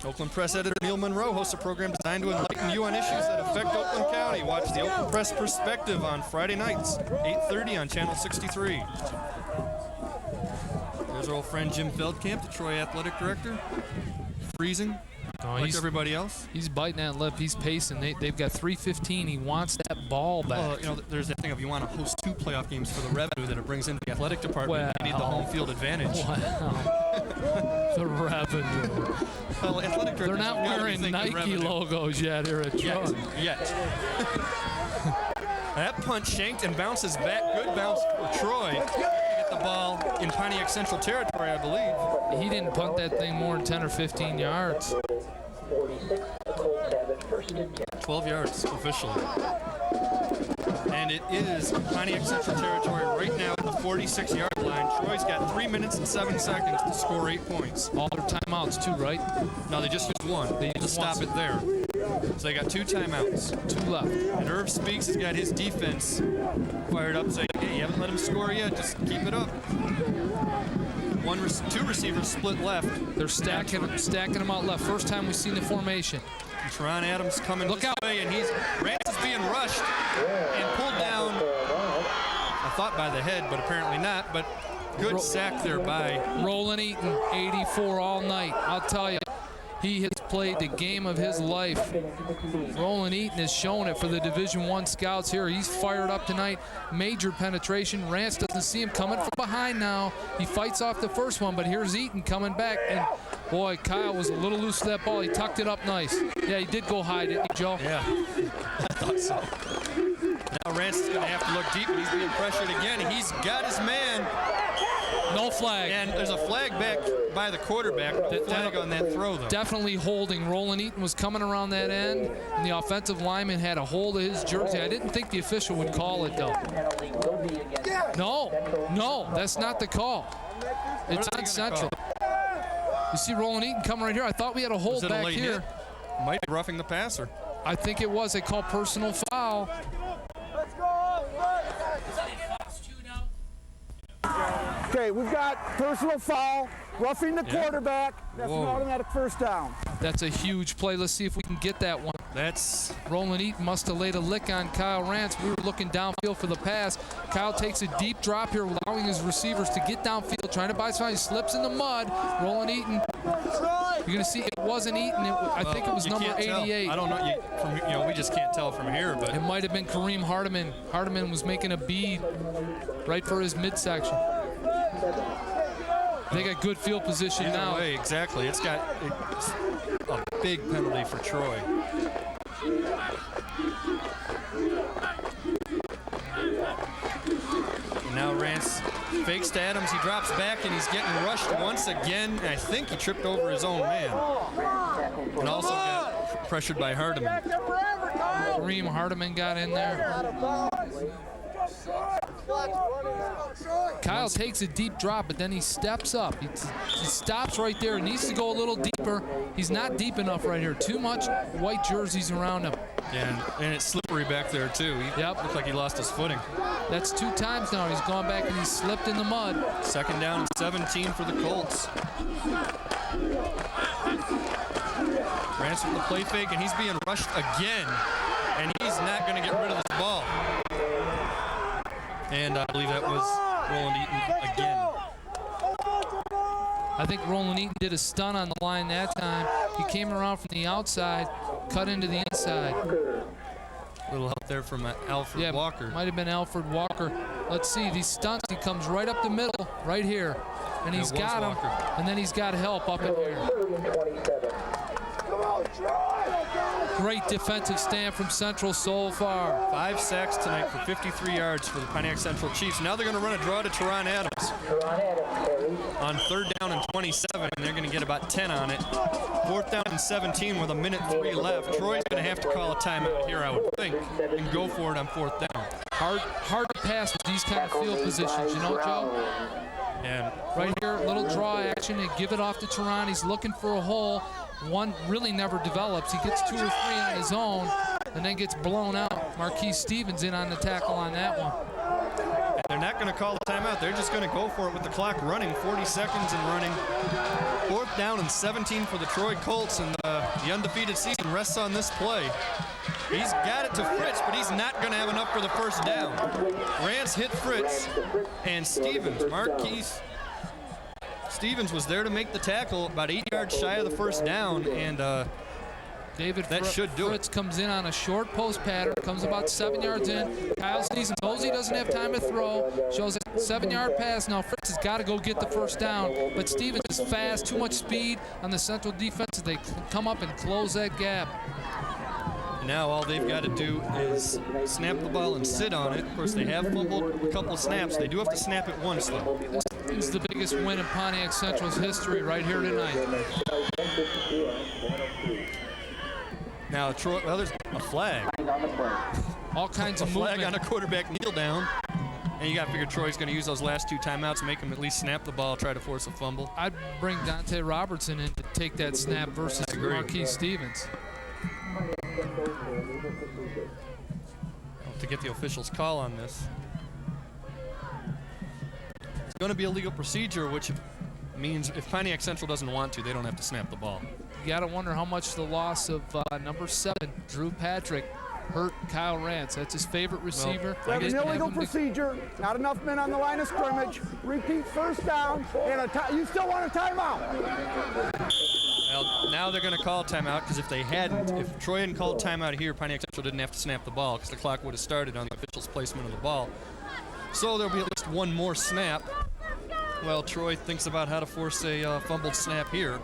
Oakland Press editor Neil Monroe hosts a program designed to enlighten you on issues that affect Oakland County. Watch the Oakland Press Perspective on Friday nights, 8:30 on Channel 63. There's our old friend Jim Feldkamp, the Troy athletic director, freezing. Like everybody else. He's biting that lip. He's pacing. They've got 3:15. He wants that ball back. Well, there's that thing of you want to host 2 playoff games for the revenue that it brings into the athletic department. You need the home field advantage. Wow. The revenue. Well, athletic They're not wearing Nike logos yet here at Troy. Yet. That punt shanked and bounces back. Good bounce for Troy. Get the ball in Pontiac Central territory, I believe. He didn't punt that thing more than 10 or 15 yards. 12 yards officially. And it is Pontiac Central territory right now at the 46-yard line. Troy's got 3 minutes and 7 seconds to score 8 points. All their timeouts too, right? No, they just used 1. They need to stop it there. So they got 2 timeouts. 2 left. And Irv Speaks has got his defense fired up, saying, hey, you haven't let him score yet, just keep it up. 2 receivers split left. They're stacking them out left. First time we've seen the formation. Teron Adams coming this way, and Rance is being rushed and pulled down, I thought by the head, but apparently not, but good sack there by Roland Eaton, 84 all night. I'll tell you, he has played the game of his life. Roland Eaton has shown it for the Division I scouts here. He's fired up tonight. Major penetration. Rance doesn't see him coming from behind now. He fights off the first one, but here's Eaton coming back. And boy, Kyle was a little loose to that ball. He tucked it up nice. Yeah, he did go high, didn't he, Joe? Yeah, I thought so. Now Rance is going to have to look deep, and he's being pressured again. He's got his man. No flag. And there's a flag back by the quarterback. The flag on that throw, though. Definitely holding. Roland Eaton was coming around that end, and the offensive lineman had a hold of his jersey. I didn't think the official would call it, though. No, that's not the call. It's on Central. You see Roland Eaton coming right here. I thought we had a hold back here. Might be roughing the passer. I think it was. They called personal foul. Okay, we've got personal foul, roughing the quarterback. That's an automatic first down. That's a huge play. Let's see if we can get that one. That's Roland Eaton must have laid a lick on Kyle Rance. We were looking downfield for the pass. Kyle takes a deep drop here, allowing his receivers to get downfield, trying to buy time. He slips in the mud. Roland Eaton. You're going to see it wasn't Eaton. I think it was number 88. I don't know. We just can't tell from here, but it might have been Kareem Hardiman. Hardiman was making a bead right for his midsection. They got good field position now. Way, exactly. It's got a big penalty for Troy. And now Rance fakes to Adams. He drops back, and he's getting rushed once again. And I think he tripped over his own man. And also got pressured by Hardiman. Kareem Hardiman got in there. Kyle takes a deep drop, but then he steps up. He stops right there. He needs to go a little deeper. He's not deep enough right here. Too much white jerseys around him. Yeah, and it's slippery back there, too. He looked like he lost his footing. That's 2 times now. He's gone back and he's slipped in the mud. 2nd down and 17 for the Colts. Rance with the play fake, and he's being rushed again. And he's not going to get rid of this ball. And I believe that was Roland Eaton again. I think Roland Eaton did a stun on the line that time. He came around from the outside, cut into the inside. A little help there from Alfred Walker. Might have been Alfred Walker. Let's see, these stunts, he comes right up the middle, right here. And he's got him, and then he's got help up in here. Great defensive stand from Central so far. 5 sacks tonight for 53 yards for the Pontiac Central Chiefs. Now they're going to run a draw to Teron Adams on 3rd down and 27, and they're going to get about 10 on it. 4th down and 17 with 1:03 left. Troy's going to have to call a timeout here, I would think, and go for it on 4th down. Hard to pass with these kind of field positions, you know, Joe? And right here, little draw action, and give it off to Teron. He's looking for a hole. One really never develops. He gets 2 or 3 on his own and then gets blown out. Marquise Stevens in on the tackle on that one. And they're not going to call the timeout. They're just going to go for it with the clock running. 40 seconds and running. 4th down and 17 for the Troy Colts, and the undefeated season rests on this play. He's got it to Fritz, but he's not going to have enough for the 1st down. Rance hit Fritz, and Stevens, Marquise Stevens was there to make the tackle, about 8 yards shy of the 1st down, and that should do Fritz it. comes in on a short post pattern, comes about 7 yards in. Kyle Sneesen knows he doesn't have time to throw, shows a 7-yard pass. Now Fritz has got to go get the 1st down, but Stevens is fast, too much speed on the Central defense. They come up and close that gap. Now all they've got to do is snap the ball and sit on it. Of course, they have fumbled a couple of snaps. They do have to snap it once, though. This is the biggest win in Pontiac Central's history right here tonight. Now, Troy, well, there's a flag. All kinds of movement. A flag on a quarterback kneel down. And you got to figure Troy's going to use those last 2 timeouts, make him at least snap the ball, try to force a fumble. I'd bring Dante Robertson in to take that snap versus Marquise Stevens. To get the official's call on this. It's going to be a legal procedure, which means if Pontiac Central doesn't want to, they don't have to snap the ball. You got to wonder how much the loss of number 7, Drew Patrick, hurt Kyle Rance. That's his favorite receiver. Well, an illegal procedure, not enough men on the line of scrimmage, repeat 1st down, and you still want a timeout. Well, now they're going to call timeout, because if Troy hadn't called timeout here, Pontiac Central didn't have to snap the ball, because the clock would have started on the official's placement of the ball. So there'll be at least one more snap. Well, Troy thinks about how to force a fumbled snap here,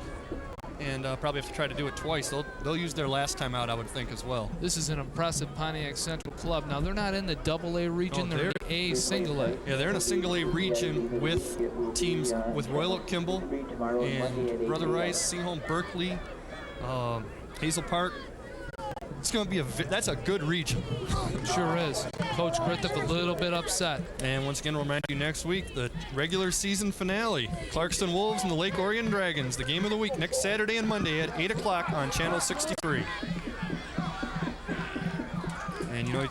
and probably have to try to do it twice. They'll use their last timeout, I would think, as well. This is an impressive Pontiac Central club. Now, they're not in the AA region. They're in the A single A. Yeah, they're in a single A region with teams with Royal Oak Kimball and Brother Rice, Seaholm, Berkeley, Hazel Park. It's going to be that's a good region. Sure is. Coach Griffith a little bit upset. And once again, we'll remind you next week, the regular season finale. Clarkston Wolves and the Lake Orion Dragons, the game of the week, next Saturday and Monday at 8 o'clock on Channel 63. And, you know,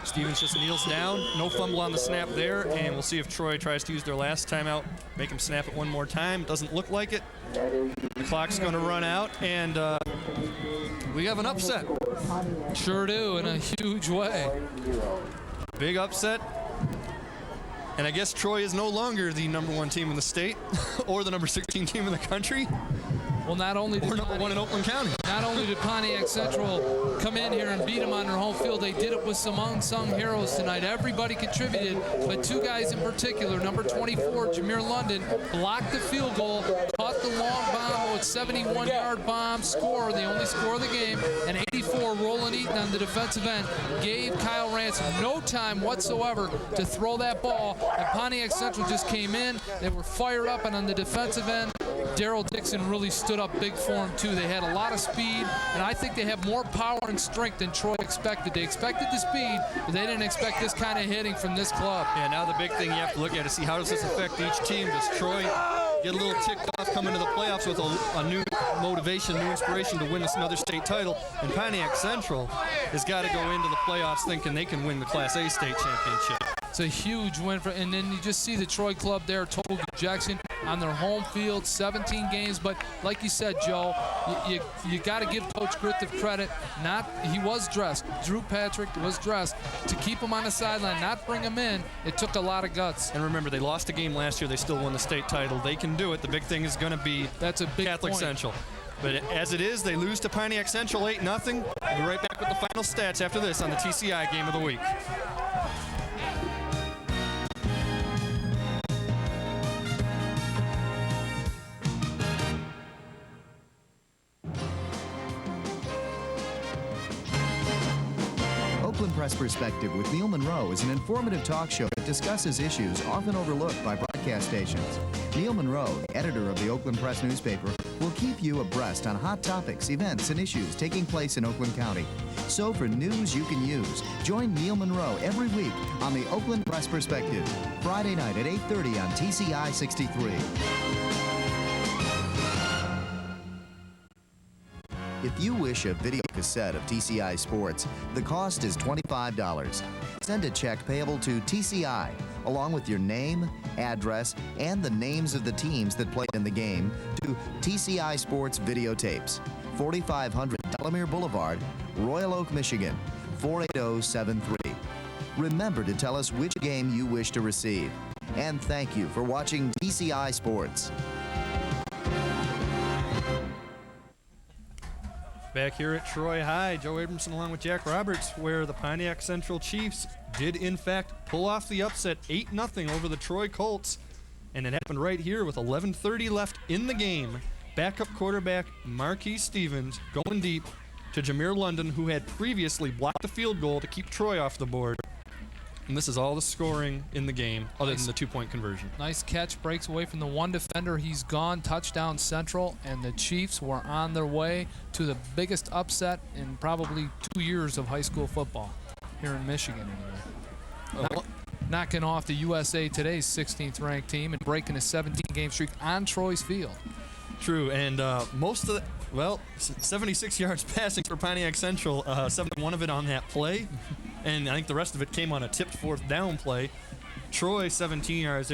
Stevens just kneels down. No fumble on the snap there. And we'll see if Troy tries to use their last timeout, make him snap it one more time. Doesn't look like it. The clock's going to run out, and we have an upset. Sure do, in a huge way. Big upset. And I guess Troy is no longer the #1 team in the state or the number 16 team in the country. Well, not only did #1 in Oakland County. Not only did Pontiac Central come in here and beat them on their home field, they did it with some unsung heroes tonight. Everybody contributed, but 2 guys in particular. Number 24, Jameer London, blocked the field goal, caught the long bomb, with 71-yard bomb, score, the only score of the game, and 84, Roland Eaton on the defensive end, gave Kyle Rance no time whatsoever to throw that ball, and Pontiac Central just came in. They were fired up, and on the defensive end, Daryl Dixon really stood up big for him, too. They had a lot of speed, and I think they have more power and strength than Troy expected. They expected the speed, but they didn't expect this kind of hitting from this club. Yeah, now the big thing you have to look at is see how does this affect each team. Does Troy get a little ticked off coming to the playoffs with a new motivation, new inspiration to win another state title. And Pontiac Central has got to go into the playoffs thinking they can win the Class A state championship. It's a huge win for, and then you just see the Troy club there, total dejection on their home field, 17 games. But like you said, Joe, you got to give Coach Griffith credit. He was dressed. Drew Patrick was dressed to keep him on the sideline, not bring him in. It took a lot of guts. And remember, they lost a game last year. They still won the state title. They can do it. The big thing is going to be Catholic Central. But as it is, they lose to Pontiac Central 8-0. We'll be right back with the final stats after this on the TCI Game of the Week. Oakland Press Perspective with Neil Monroe is an informative talk show that discusses issues often overlooked by broadcast stations. Neil Monroe, the editor of the Oakland Press newspaper, will keep you abreast on hot topics, events, and issues taking place in Oakland County. So for news you can use, join Neil Monroe every week on the Oakland Press Perspective, Friday night at 8:30 on TCI 63. If you wish a video cassette of TCI Sports, the cost is $25. Send a check payable to TCI, along with your name, address, and the names of the teams that played in the game, to TCI Sports Videotapes, 4500 Delamere Boulevard, Royal Oak, Michigan, 48073. Remember to tell us which game you wish to receive. And thank you for watching TCI Sports. Back here at Troy High, Joe Abramson along with Jack Roberts, where the Pontiac Central Chiefs did in fact pull off the upset 8-0 over the Troy Colts. And it happened right here with 11:30 left in the game. Backup quarterback Marquis Stevens going deep to Jameer London, who had previously blocked a field goal to keep Troy off the board. And this is all the scoring in the game, other than the 2-point conversion. Nice catch, breaks away from the one defender. He's gone, touchdown Central, and the Chiefs were on their way to the biggest upset in probably 2 years of high school football here in Michigan anyway. Knocking off the USA Today's 16th ranked team and breaking a 17-game streak on Troy's field. True, and most of the, 76 yards passing for Pontiac Central, 71 of it on that play. And I think the rest of it came on a tipped fourth down play. Troy, 17 yards.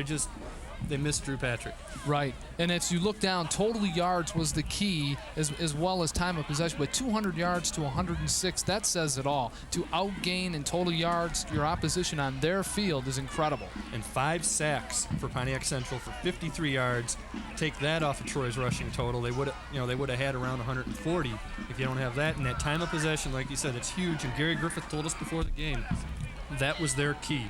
They missed Drew Patrick. Right. And as you look down, total yards was the key as well as time of possession. But 200 yards to 106, that says it all. To outgain in total yards your opposition on their field is incredible. And 5 sacks for Pontiac Central for 53 yards. Take that off of Troy's rushing total. They would have had around 140 if you don't have that. And that time of possession, like you said, it's huge. And Gary Griffith told us before the game that was their key.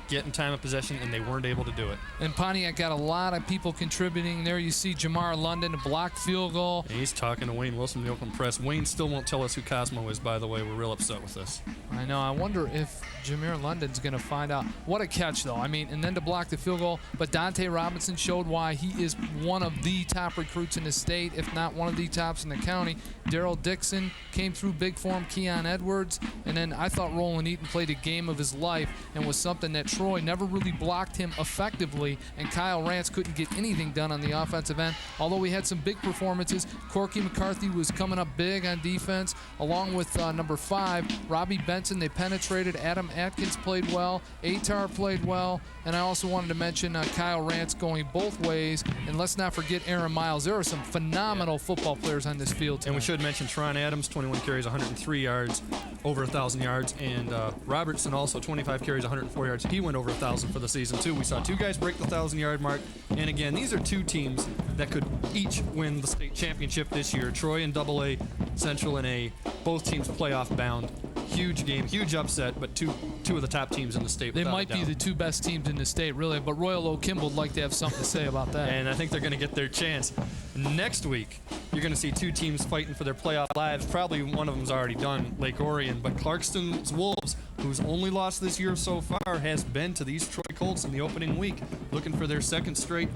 Getting time of possession, and they weren't able to do it. And Pontiac got a lot of people contributing. There you see Jamar London, a blocked field goal. And he's talking to Wayne Wilson, the Oakland Press. Wayne still won't tell us who Cosmo is, by the way. We're real upset with this. I know. I wonder if Jameer London's going to find out. What a catch, though. I mean, and then to block the field goal. But Dante Robinson showed why he is one of the top recruits in the state, if not one of the tops in the county. Daryl Dixon came through big for him, Keon Edwards. And then I thought Roland Eaton played a game of his life and was something that Troy never really blocked him effectively, and Kyle Rance couldn't get anything done on the offensive end. Although we had some big performances, Corky McCarthy was coming up big on defense, along with number 5, Robbie Benson. They penetrated. Adam Atkins played well. Atar played well. And I also wanted to mention Kyle Rance going both ways. And let's not forget Aaron Miles. There are some phenomenal football players on this field tonight. And we should mention Tron Adams, 21 carries, 103 yards, over 1,000 yards. And Robertson also 25 carries, 104 yards. He went over 1,000 for the season too. We saw 2 guys break the 1,000-yard mark, and again, these are 2 teams that could each win the state championship this year. Troy and AA, Central and A, both teams playoff bound. Huge game, huge upset, but two of the top teams in the state. They might be the 2 best teams in the state, really, but Royal Oak Kimball would like to have something to say about that. And I think they're going to get their chance. Next week, you're going to see 2 teams fighting for their playoff lives. Probably one of them's already done, Lake Orion, but Clarkston's Wolves, whose only loss this year so far has been to these Troy Colts in the opening week, looking for their 2nd straight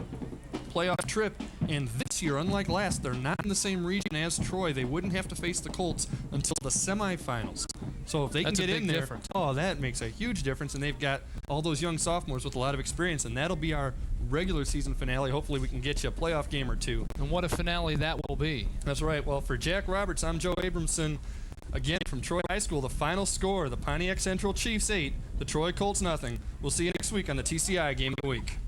playoff trip. And this year, unlike last, they're not in the same region as Troy. They wouldn't have to face the Colts until the semifinals. So if they can That's a get big in there, difference. oh, that makes a huge difference. And they've got all those young sophomores with a lot of experience, and that'll be our regular season finale. Hopefully we can get you a playoff game or two. And what a finale that will be. That's right. Well, for Jack Roberts, I'm Joe Abramson. Again, from Troy High School, the final score, the Pontiac Central Chiefs 8, the Troy Colts nothing. We'll see you next week on the TCI Game of the Week.